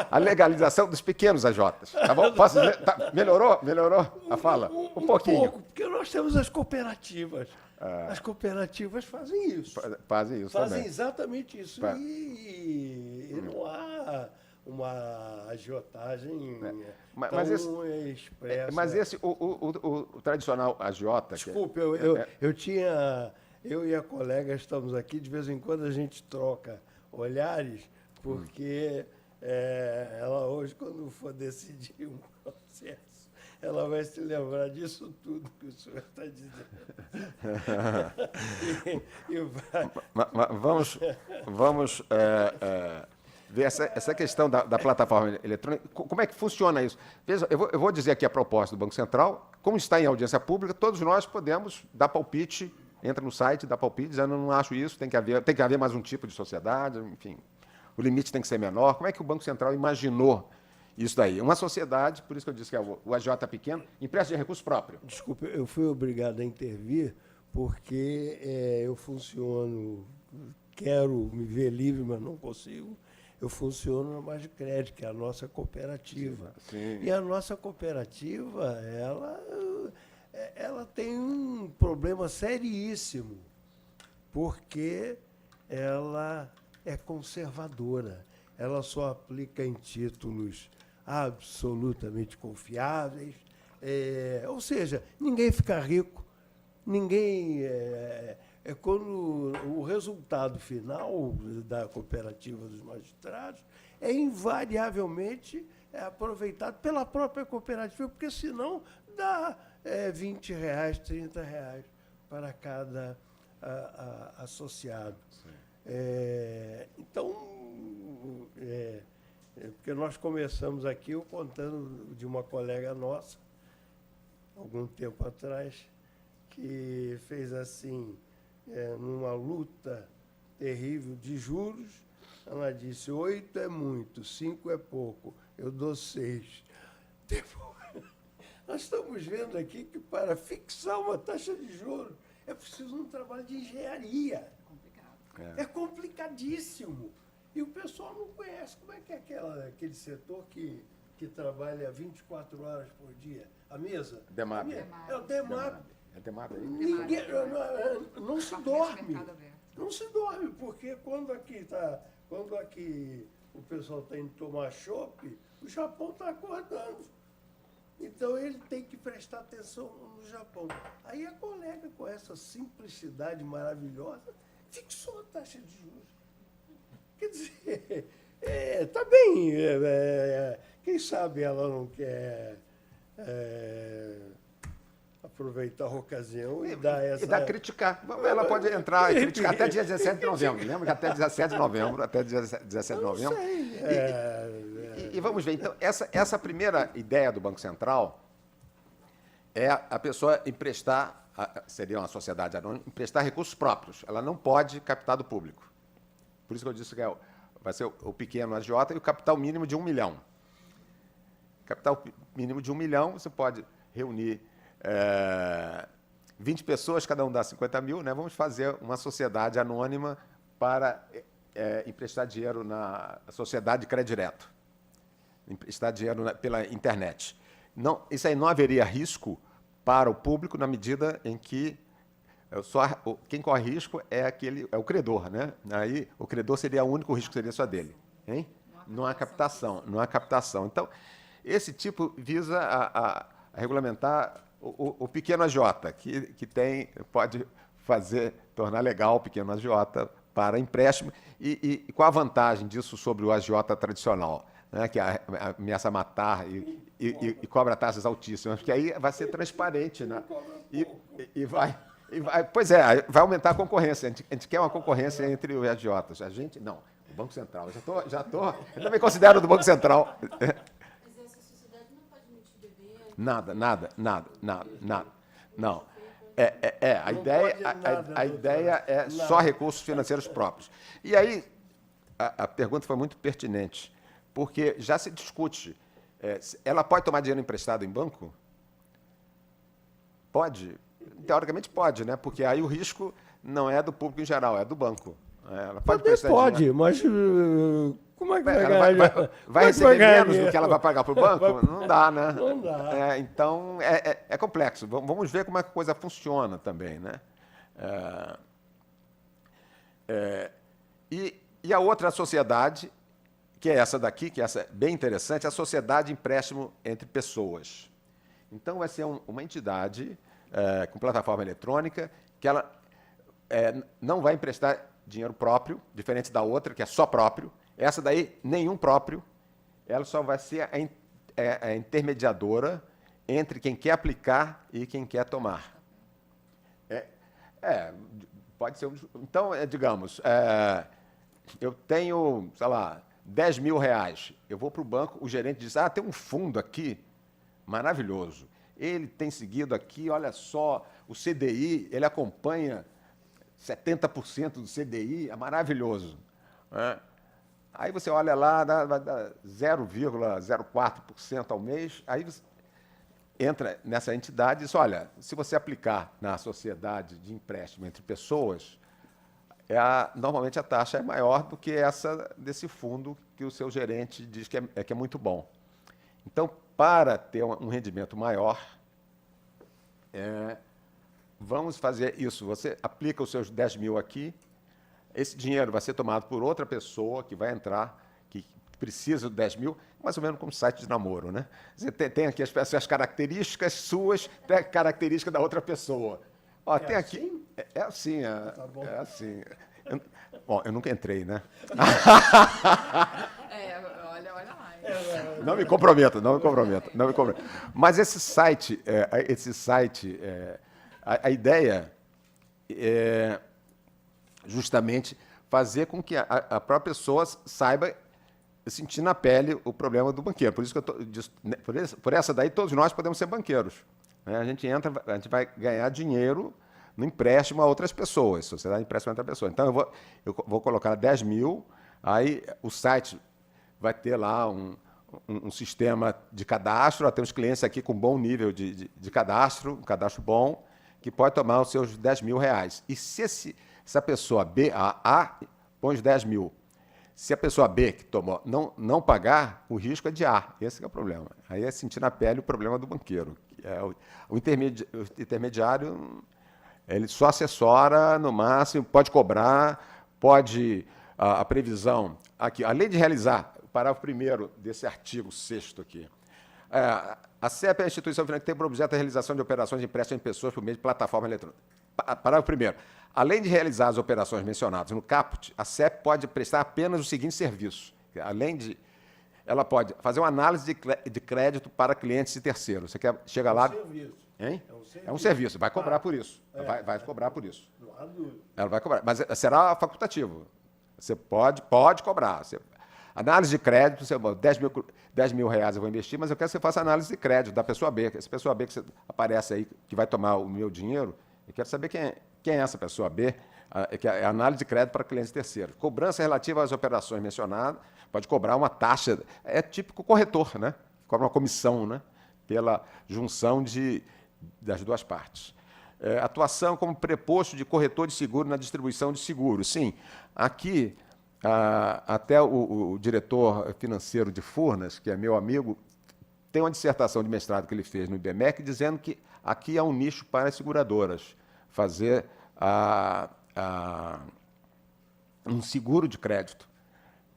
Speaker 2: a legalização dos pequenos agiotas. Tá bom? Posso dizer? Melhorou a fala? Um pouquinho.
Speaker 1: Pouco, porque nós temos as cooperativas. As cooperativas fazem isso.
Speaker 2: Fazem
Speaker 1: também. Exatamente isso. E não há uma agiotagem
Speaker 2: mas
Speaker 1: expressa.
Speaker 2: Mas esse, o tradicional agiota...
Speaker 1: Desculpe, eu tinha eu e a colega estamos aqui, de vez em quando a gente troca olhares, porque ela hoje, quando for decidir um processo, ela vai se lembrar disso tudo que o senhor está dizendo.
Speaker 2: Vamos ver essa questão da plataforma eletrônica. Como é que funciona isso? Veja, eu vou dizer aqui a proposta do Banco Central. Como está em audiência pública, todos nós podemos dar palpite, entra no site, dá palpite, dizendo, não acho isso, tem que haver mais um tipo de sociedade, enfim, o limite tem que ser menor. Como é que o Banco Central imaginou isso daí? Uma sociedade, por isso que eu disse que o AJ pequeno, empresta de recurso próprio.
Speaker 1: Desculpe, eu fui obrigado a intervir porque eu funciono, quero me ver livre, mas não consigo. Eu funciono na Magicred, que é a nossa cooperativa.
Speaker 2: Sim.
Speaker 1: E a nossa cooperativa, ela tem um problema seríssimo, porque ela é conservadora. Ela só aplica em títulos absolutamente confiáveis. Ou seja, ninguém fica rico, ninguém... quando o resultado final da cooperativa dos magistrados é invariavelmente aproveitado pela própria cooperativa, porque senão dá R$20, R$30 para cada associado. Então, porque nós começamos aqui, eu contando de uma colega nossa, algum tempo atrás, que fez assim, numa luta terrível de juros, ela disse, 8 é muito, 5 é pouco, eu dou 6. Nós estamos vendo aqui que para fixar uma taxa de juros é preciso um trabalho de engenharia. É complicadíssimo. E o pessoal não conhece. Como é que é aquele setor que trabalha 24 horas por dia? A mesa?
Speaker 2: Demab.
Speaker 1: É o Demab.
Speaker 2: É Demab aí?
Speaker 1: Ninguém, não se dorme. Não se dorme, porque quando aqui o pessoal está indo tomar chopp, o Japão está acordando. Então ele tem que prestar atenção no Japão. Aí a colega, com essa simplicidade maravilhosa, fixou a taxa de juros. Quer dizer, tá bem, quem sabe ela não quer aproveitar a ocasião e dar essa...
Speaker 2: E dar criticar. Ela pode entrar e criticar até dia 17 de novembro. Lembra que até 17 de novembro,
Speaker 1: Não sei.
Speaker 2: E vamos ver, então, essa primeira ideia do Banco Central é a pessoa emprestar, seria uma sociedade anônima, emprestar recursos próprios. Ela não pode captar do público. Por isso que eu disse que vai ser o pequeno agiota e o capital mínimo de 1 milhão. Capital mínimo de 1 milhão, você pode reunir 20 pessoas, cada um dá 50 mil, né? Vamos fazer uma sociedade anônima para emprestar dinheiro na sociedade de crédito direto. Emprestar dinheiro pela internet. Não, isso aí não haveria risco para o público na medida em que quem corre risco é o credor, né? Aí o credor seria o único risco, seria só dele, hein? Não há captação, não há captação. Então, esse tipo visa a regulamentar o pequeno agiota, que pode tornar legal o pequeno agiota para empréstimo. E qual a vantagem disso sobre o agiota tradicional? Né, que ameaça matar e cobra taxas altíssimas, porque aí vai ser transparente, né? E vai, pois é, vai aumentar a concorrência. A gente quer uma concorrência entre os agiotas. A gente, não, o Banco Central. Eu também considero do Banco Central.
Speaker 3: Mas essa sociedade não pode emitir dividendos?
Speaker 2: Nada. Não. A ideia é só recursos financeiros próprios. E aí, a pergunta foi muito pertinente, porque já se discute, ela pode tomar dinheiro emprestado em banco? Pode. Teoricamente pode, né? Porque aí o risco não é do público em geral, é do banco. Ela pode emprestar dinheiro.
Speaker 1: Mas como é que vai ganhar?
Speaker 2: Vai receber menos do que ela vai pagar para o banco? Não dá, né?
Speaker 1: Não dá.
Speaker 2: Então, é complexo. Vamos ver como é que a coisa funciona também, né? E a outra sociedade, que é essa daqui, que essa é bem interessante, é a sociedade de empréstimo entre pessoas. Então, vai ser uma entidade com plataforma eletrônica, que ela não vai emprestar dinheiro próprio, diferente da outra, que é só próprio. Essa daí, nenhum próprio. Ela só vai ser a intermediadora entre quem quer aplicar e quem quer tomar. Pode ser. Então, digamos, eu tenho, sei lá, 10 mil reais. Eu vou para o banco, o gerente diz, tem um fundo aqui maravilhoso. Ele tem seguido aqui, olha só, o CDI, ele acompanha 70% do CDI, é maravilhoso. Aí você olha lá, dá 0,04% ao mês, aí você entra nessa entidade e diz, olha, se você aplicar na sociedade de empréstimo entre pessoas, normalmente a taxa é maior do que essa desse fundo que o seu gerente diz que é muito bom. Então, para ter um rendimento maior, vamos fazer isso. Você aplica os seus 10 mil aqui, esse dinheiro vai ser tomado por outra pessoa que vai entrar, que precisa de 10 mil, mais ou menos como site de namoro, né? Você tem aqui as características suas, tem a característica da outra pessoa. Tem aqui. É assim,
Speaker 1: Tá bom.
Speaker 2: é assim. Bom, eu nunca entrei, né?
Speaker 4: Olha lá.
Speaker 2: Não me comprometo. Mas esse site, a ideia é justamente fazer com que a própria pessoa saiba sentir na pele o problema do banqueiro. Por isso que por essa daí todos nós podemos ser banqueiros. Né? A gente vai ganhar dinheiro no empréstimo a outras pessoas, sociedade empréstimo a outra pessoa. Então eu vou colocar 10 mil, aí o site vai ter lá um sistema de cadastro, tem uns clientes aqui com bom nível de cadastro, um cadastro bom, que pode tomar os seus 10 mil reais. E se essa pessoa B, A põe os 10 mil, se a pessoa B que tomou não pagar, o risco é de A. Esse é o problema. Aí é sentir na pele o problema do banqueiro. O intermediário, ele só assessora, no máximo, pode cobrar, pode a previsão. Aqui, além de realizar, o parágrafo 1º desse artigo 6º aqui, a CEP é a instituição financeira que tem por objeto a realização de operações de empréstimo de pessoas por meio de plataforma eletrônica. Parágrafo 1º. Além de realizar as operações mencionadas no caput, a CEP pode prestar apenas o seguinte serviço. Ela pode fazer uma análise de crédito para clientes e terceiros. Você chega lá...
Speaker 1: Serviço.
Speaker 2: Hein?
Speaker 1: É um serviço.
Speaker 2: Vai cobrar por isso. Vai cobrar por isso.
Speaker 1: Não há dúvida.
Speaker 2: Ela vai cobrar, mas será facultativo. Você pode cobrar. Análise de crédito, 10 mil reais eu vou investir, mas eu quero que você faça análise de crédito da pessoa B. Essa pessoa B que aparece aí, que vai tomar o meu dinheiro, eu quero saber quem é essa pessoa B, que é a análise de crédito para clientes terceiros. Cobrança relativa às operações mencionadas, pode cobrar uma taxa, é típico corretor, né? Cobra uma comissão, né? Pela junção das duas partes. Atuação como preposto de corretor de seguro na distribuição de seguros. Sim, aqui, até o diretor financeiro de Furnas, que é meu amigo, tem uma dissertação de mestrado que ele fez no IBMEC, dizendo que aqui há um nicho para as seguradoras, fazer um seguro de crédito,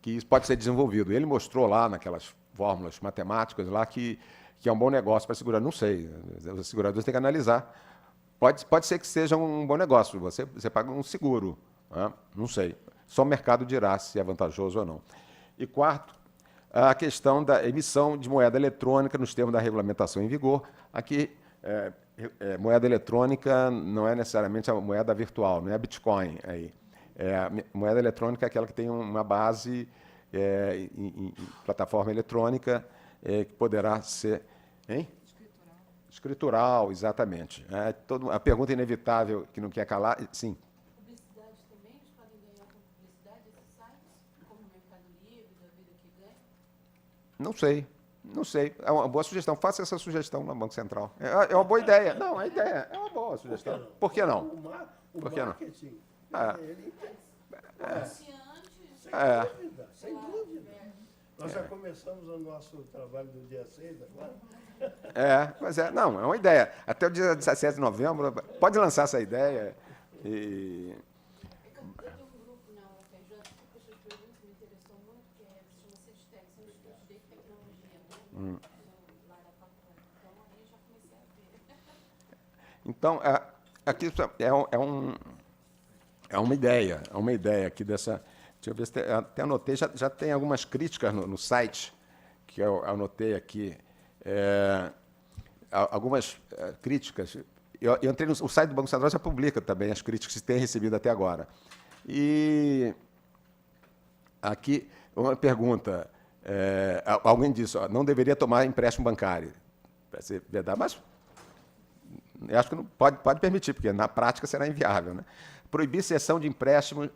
Speaker 2: que isso pode ser desenvolvido. Ele mostrou lá, naquelas fórmulas matemáticas, lá que é um bom negócio para segurar. Não sei, os seguradores têm que analisar. Pode ser que seja um bom negócio, você paga um seguro, né? Não sei. Só o mercado dirá se é vantajoso ou não. E quarto, a questão da emissão de moeda eletrônica nos termos da regulamentação em vigor. Aqui, moeda eletrônica não é necessariamente a moeda virtual, não é a Bitcoin. A moeda eletrônica é aquela que tem uma base em plataforma eletrônica, que poderá ser... Hein? Escritural, exatamente. A pergunta inevitável que não quer calar, sim.
Speaker 3: Publicidade também? Eles podem ganhar com publicidade esses sites? Como o Mercado Livre, da vida que ganha?
Speaker 2: Não sei. É uma boa sugestão. Faça essa sugestão no Banco Central. É uma boa ideia. Não, a ideia é uma boa sugestão. Por que não?
Speaker 1: O marketing, ele...
Speaker 3: Comerciantes,
Speaker 1: Sem dúvida. Nós já começamos o nosso trabalho do dia 6 agora.
Speaker 2: Pois é. Não, é uma ideia. Até o dia 17 de novembro, pode lançar essa ideia.
Speaker 3: Eu tenho um grupo na UFRJ que puxa as perguntas que me interessou muito, que chama CEDTEC, Centro de Estudos de Tecnologia, né? Lá da faculdade. Então, aí eu já comecei a ver.
Speaker 2: Então, aqui É uma ideia aqui dessa. Deixa eu ver se até anotei, já tem algumas críticas no site, que eu anotei aqui. Algumas críticas. Eu entrei o site do Banco Central, já publica também as críticas que se tem recebido até agora. E aqui, uma pergunta. Alguém disse, não deveria tomar empréstimo bancário. Parece ser verdade, mas eu acho que não pode permitir, porque na prática será inviável, né? Proibir cessão de empréstimo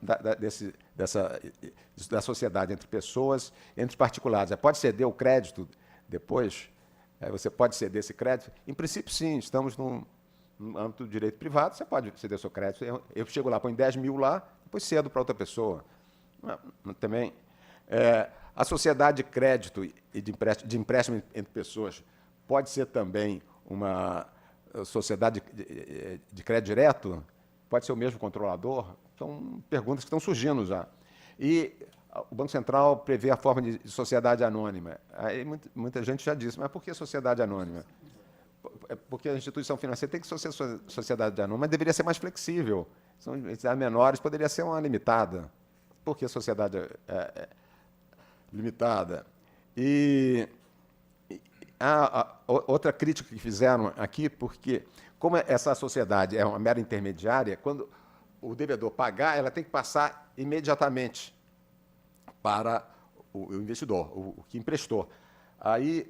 Speaker 2: da sociedade entre pessoas, entre particulares. Pode ceder o crédito depois? Você pode ceder esse crédito? Em princípio, sim. Estamos no âmbito do direito privado, você pode ceder seu crédito. Eu chego lá, ponho 10 mil lá, depois cedo para outra pessoa. Também, a sociedade de crédito e de empréstimo entre pessoas pode ser também uma sociedade de crédito direto? Pode ser o mesmo controlador? São perguntas que estão surgindo já. E o Banco Central prevê a forma de sociedade anônima. Aí muita gente já disse, mas por que sociedade anônima? Porque a instituição financeira tem que ser sociedade anônima, mas deveria ser mais flexível. São entidades menores, poderia ser uma limitada. Por que sociedade limitada? E outra crítica que fizeram aqui, porque como essa sociedade é uma mera intermediária, quando o devedor pagar, ela tem que passar imediatamente para o investidor, o que emprestou. Aí,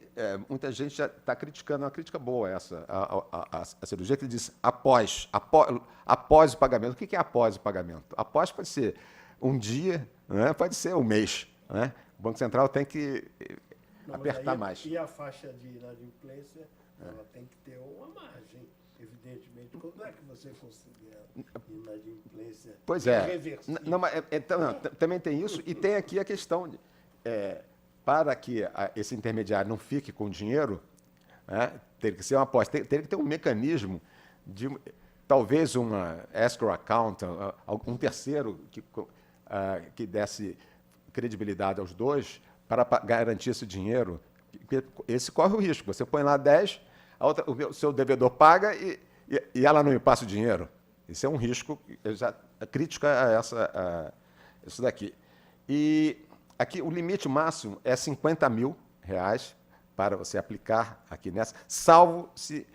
Speaker 2: muita gente já está criticando, uma crítica boa essa, a cirurgia, que diz após o pagamento. O que é após o pagamento? Após pode ser um dia, né? Pode ser um mês. Né? O Banco Central tem que apertar mais.
Speaker 1: E a faixa de inadimplência, ela tem que ter uma margem, evidentemente. Quando é que você considera inadimplência irreversível?
Speaker 2: Também tem isso, e tem aqui a questão de... para que esse intermediário não fique com dinheiro, né, teria que ser uma aposta, teria que ter um mecanismo de, talvez, uma escrow account, um terceiro que desse credibilidade aos dois para garantir esse dinheiro. Esse corre o risco. Você põe lá 10, o seu devedor paga e ela não me passa o dinheiro. Isso é um risco, a crítica a isso daqui. E aqui o limite máximo é R$50 mil para você aplicar aqui nessa, salvo se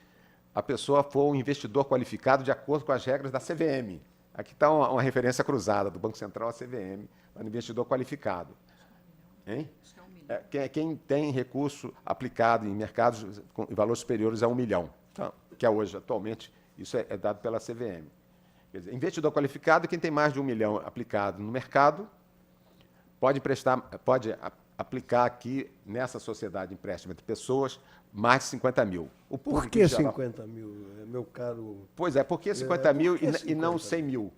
Speaker 2: a pessoa for um investidor qualificado de acordo com as regras da CVM. Aqui está uma referência cruzada do Banco Central à CVM, para um investidor qualificado. Hein? Quem tem recurso aplicado em mercados com valores superiores a R$1 milhão, então, que é hoje, atualmente, isso é dado pela CVM. Quer dizer, investidor qualificado, quem tem mais de R$1 milhão aplicado no mercado, pode aplicar aqui nessa sociedade de empréstimo entre pessoas mais de 50 mil.
Speaker 1: Por que 50 mil, meu caro?
Speaker 2: Pois é, por que 50 mil e não 100 mil?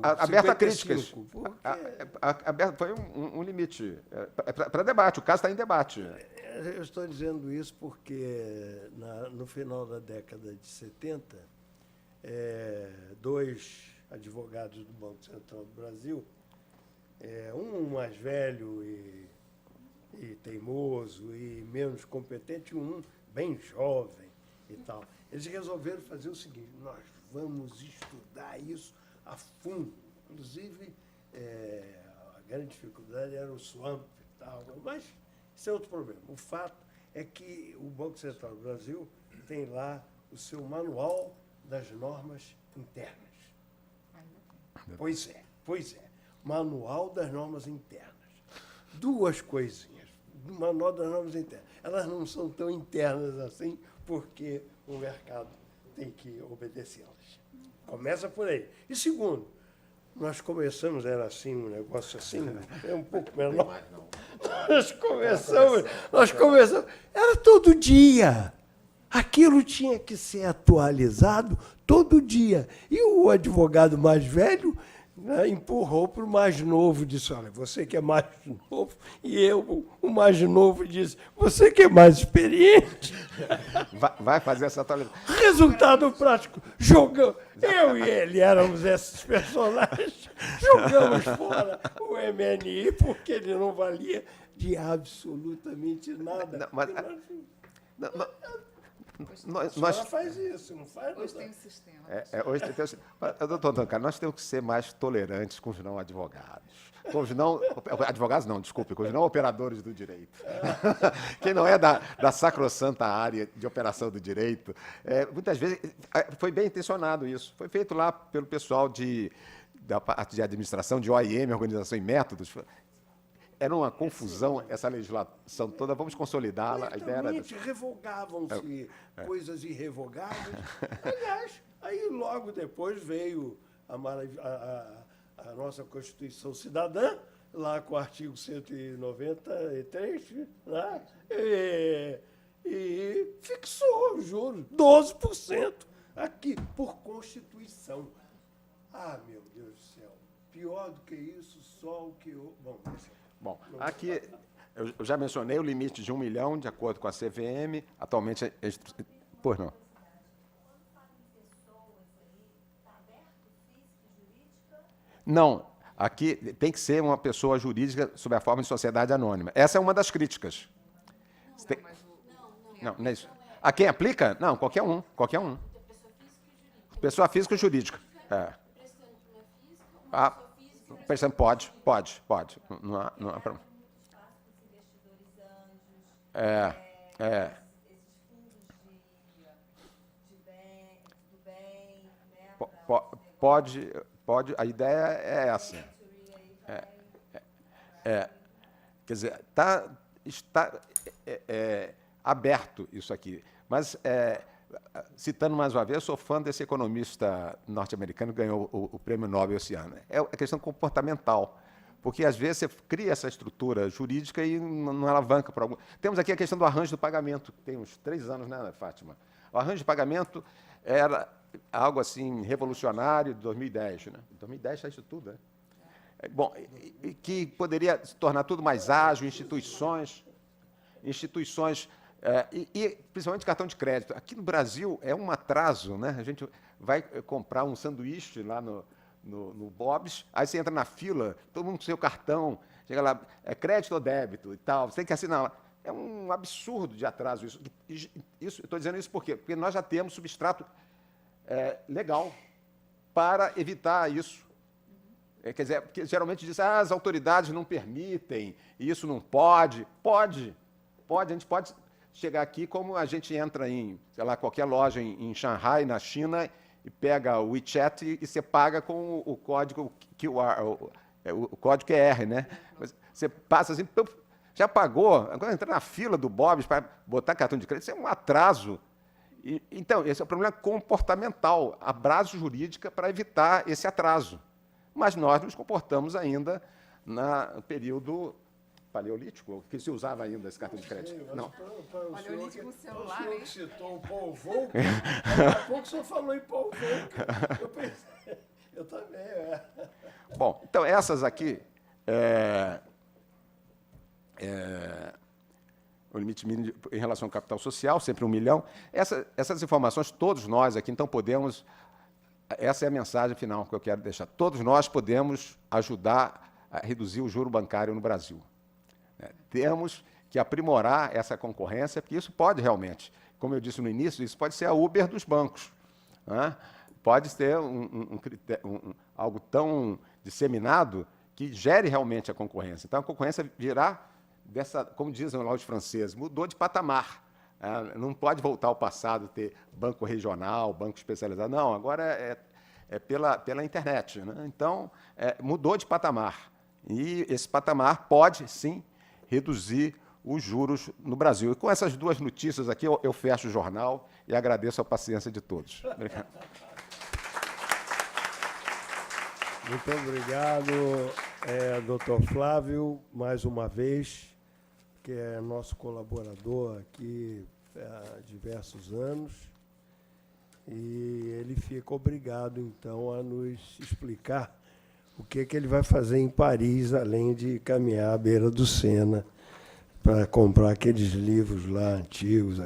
Speaker 2: Aberto a críticas. Foi um limite. Para debate, o caso está em debate.
Speaker 1: Eu estou dizendo isso porque, no final da década de 70, dois advogados do Banco Central do Brasil, um mais velho e teimoso e menos competente, um bem jovem e tal. Eles resolveram fazer o seguinte: nós vamos estudar isso a fundo. Inclusive, a grande dificuldade era o swamp e tal, mas isso é outro problema. O fato é que o Banco Central do Brasil tem lá o seu manual das normas internas. Pois é. Manual das normas internas. Duas coisinhas. Manual das normas internas. Elas não são tão internas assim, porque o mercado tem que obedecê-las. Começa por aí. E segundo, nós começamos, era assim, um negócio assim, um pouco menor. Nós começamos, era todo dia. Aquilo tinha que ser atualizado todo dia. E o advogado mais velho, né, empurrou para o mais novo, disse: olha, você que é mais novo, e eu, o mais novo, disse: você que é mais experiente.
Speaker 2: Vai fazer essa atualização.
Speaker 1: Resultado prático: jogamos. Eu e ele éramos esses personagens. Jogamos fora o MNI porque ele não valia de absolutamente nada.
Speaker 2: nós,
Speaker 1: A senhora faz isso, não faz?
Speaker 4: Hoje tem um sistema.
Speaker 2: hoje doutor Dancar, nós temos que ser mais tolerantes com os não advogados. Com os não... Advogados não, desculpe, com os não operadores do direito. Quem não é da sacrossanta área de operação do direito, muitas vezes foi bem intencionado isso. Foi feito lá pelo pessoal da parte de administração, de OIM, Organização e Métodos. Era uma confusão essa legislação toda, vamos consolidá-la. A ideia era...
Speaker 1: Revogavam-se coisas irrevogáveis. Aliás, aí logo depois veio a nossa Constituição Cidadã, lá com o artigo 193, né? E fixou os juros, 12% aqui, por Constituição. Ah, meu Deus do céu, pior do que isso, só o que...
Speaker 2: Bom, aqui eu já mencionei o limite de 1 milhão, de acordo com a CVM. Atualmente, pois não. Não, aqui tem que ser uma pessoa jurídica sob a forma de sociedade anônima. Essa é uma das críticas. Não, não é isso. A quem aplica? Não, qualquer um, qualquer um. Pessoa física ou jurídica. Prestando, pode. Não há problema. Pode, a ideia é essa. Quer dizer, está aberto isso aqui. Mas, citando mais uma vez, eu sou fã desse economista norte-americano que ganhou o prêmio Nobel esse ano. É a questão comportamental, porque, às vezes, você cria essa estrutura jurídica e não alavanca para algum... Temos aqui a questão do arranjo do pagamento, que tem uns 3 anos, né, Fátima? O arranjo de pagamento era algo assim revolucionário de 2010. Né? 2010 já isso tudo, né? Bom, que poderia se tornar tudo mais ágil, instituições e principalmente cartão de crédito. Aqui no Brasil é um atraso, né? A gente vai comprar um sanduíche lá no Bob's, aí você entra na fila, todo mundo com seu cartão, chega lá, crédito ou débito e tal, você tem que assinar lá. É um absurdo de atraso isso. Estou dizendo isso por quê? Porque nós já temos substrato legal para evitar isso. Quer dizer, porque geralmente diz as autoridades não permitem, isso não pode. Pode, a gente pode chegar aqui como a gente entra em, sei lá, qualquer loja em Shanghai, na China, e pega o WeChat e você paga com o código QR, o código QR, né? Você passa assim, já pagou, agora entrar na fila do Bob's para botar cartão de crédito, isso é um atraso. Então, esse é o problema comportamental, a base jurídica para evitar esse atraso. Mas nós nos comportamos ainda no período paleolítico, que se usava ainda esse cartão de crédito. Não.
Speaker 4: Paleolítico com celular,
Speaker 1: hein? O senhor
Speaker 4: hein?
Speaker 1: que citou o Paul Volcker, daqui a pouco o senhor falou em Paul Volcker. Eu pensei, eu também,
Speaker 2: Bom, então essas aqui, o limite mínimo em relação ao capital social, sempre 1 milhão. Essas informações, todos nós aqui, então, podemos... Essa é a mensagem final que eu quero deixar. Todos nós podemos ajudar a reduzir o juro bancário no Brasil. Temos que aprimorar essa concorrência, porque isso pode realmente, como eu disse no início, isso pode ser a Uber dos bancos. Né? Pode ser algo tão disseminado que gere realmente a concorrência. Então, a concorrência virá como dizem lá os franceses, mudou de patamar. Não pode voltar ao passado, ter banco regional, banco especializado. Não, agora é pela internet. Né? Então, mudou de patamar. E esse patamar pode, sim, reduzir os juros no Brasil. E com essas 2 notícias aqui, eu fecho o jornal e agradeço a paciência de todos. Obrigado.
Speaker 1: Muito obrigado, doutor Flávio, mais uma vez, que é nosso colaborador aqui há diversos anos, e ele fica obrigado, então, a nos explicar o que ele vai fazer em Paris, além de caminhar à beira do Sena, para comprar aqueles livros lá antigos,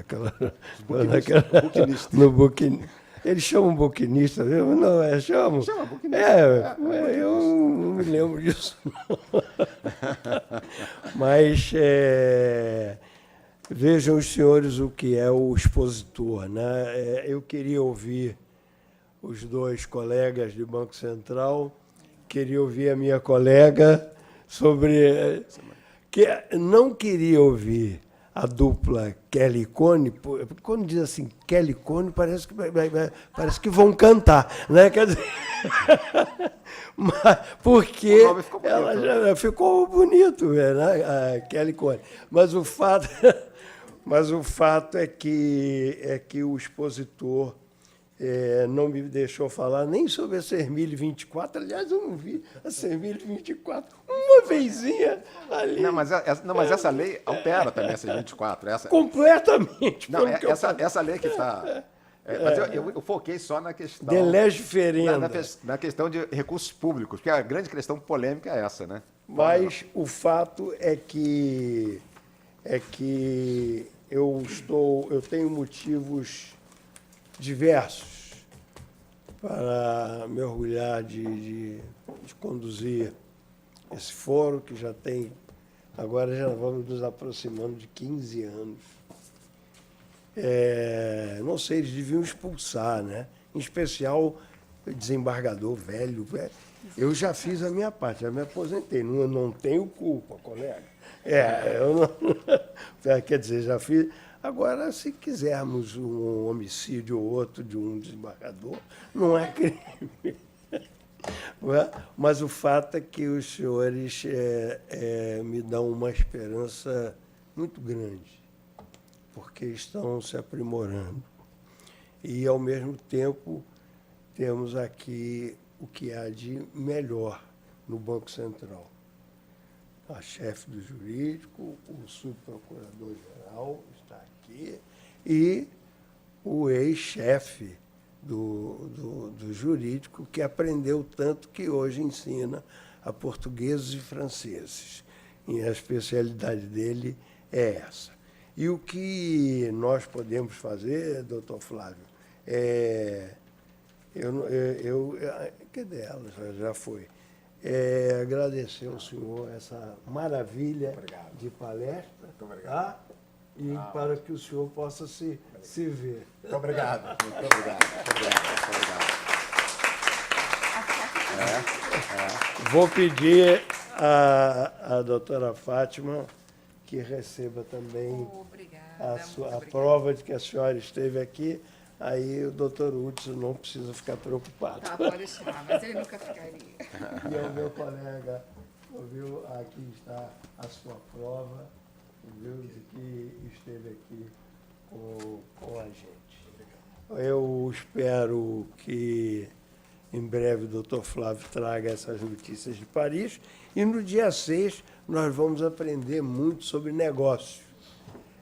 Speaker 1: no buquinista. Eles chamam buquinista, viu? Não, chamam?
Speaker 2: Chama buquinista.
Speaker 1: Eu não me lembro disso, não. Mas Vejam os senhores o que é o expositor, né? Eu queria ouvir os dois colegas do Banco Central, queria ouvir a minha colega sobre... que não queria ouvir a dupla Kelly e Cone, quando diz assim Kelly e Cone, parece que vão cantar, né? Quer dizer, porque
Speaker 2: O nome ficou bonito,
Speaker 1: ela já ficou bonito, né? A Kelly Cone. Mas o fato é que o expositor não me deixou falar nem sobre a Sermilho 24. Aliás, eu não vi a Sermilho 24 uma vezinha ali.
Speaker 2: Não, mas essa lei altera também essa 24.
Speaker 1: Completamente.
Speaker 2: Não, essa lei que está... mas eu foquei só na questão...
Speaker 1: De lege ferenda.
Speaker 2: Na questão de recursos públicos, porque a grande questão polêmica é essa, né?
Speaker 1: Mas o fato é que eu tenho motivos diversos para me orgulhar de conduzir esse fórum, que já tem... Agora já vamos nos aproximando de 15 anos. Não sei, eles deviam expulsar, né? Em especial o desembargador velho. Eu já fiz a minha parte, já me aposentei. Não tenho culpa, colega. Eu não... Quer dizer, já fiz... Agora, se quisermos um homicídio ou outro de um desembargador, não é crime. Mas o fato é que os senhores me dão uma esperança muito grande, porque estão se aprimorando. E, ao mesmo tempo, temos aqui o que há de melhor no Banco Central. A chefe do jurídico, o subprocurador-geral está aqui, e o ex-chefe do jurídico, que aprendeu tanto que hoje ensina a portugueses e franceses. E a especialidade dele é essa. E o que nós podemos fazer, doutor Flávio, cadê ela? Já foi. Agradecer ao senhor essa maravilha de palestra.
Speaker 2: Muito obrigado.
Speaker 1: Tá? E para que o senhor possa se ver.
Speaker 2: Muito obrigado. Muito obrigado.
Speaker 1: Vou pedir à doutora Fátima que receba também a prova de que a senhora esteve aqui. Aí o doutor Hudson não precisa ficar preocupado.
Speaker 4: Tá, pode deixar, mas ele nunca ficaria.
Speaker 1: E ao meu colega, viu, aqui está a sua prova, viu, de que esteve aqui com a gente. Eu espero que em breve o doutor Flávio traga essas notícias de Paris. E no dia 6 nós vamos aprender muito sobre negócio.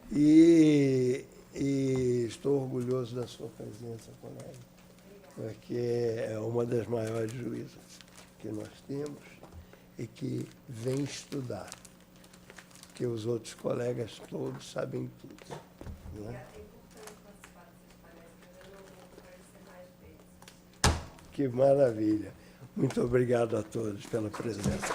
Speaker 1: E estou orgulhoso da sua presença, colega, porque é uma das maiores juízas que nós temos e que vem estudar, porque os outros colegas todos sabem tudo. Não é? Que maravilha. Muito obrigado a todos pela presença.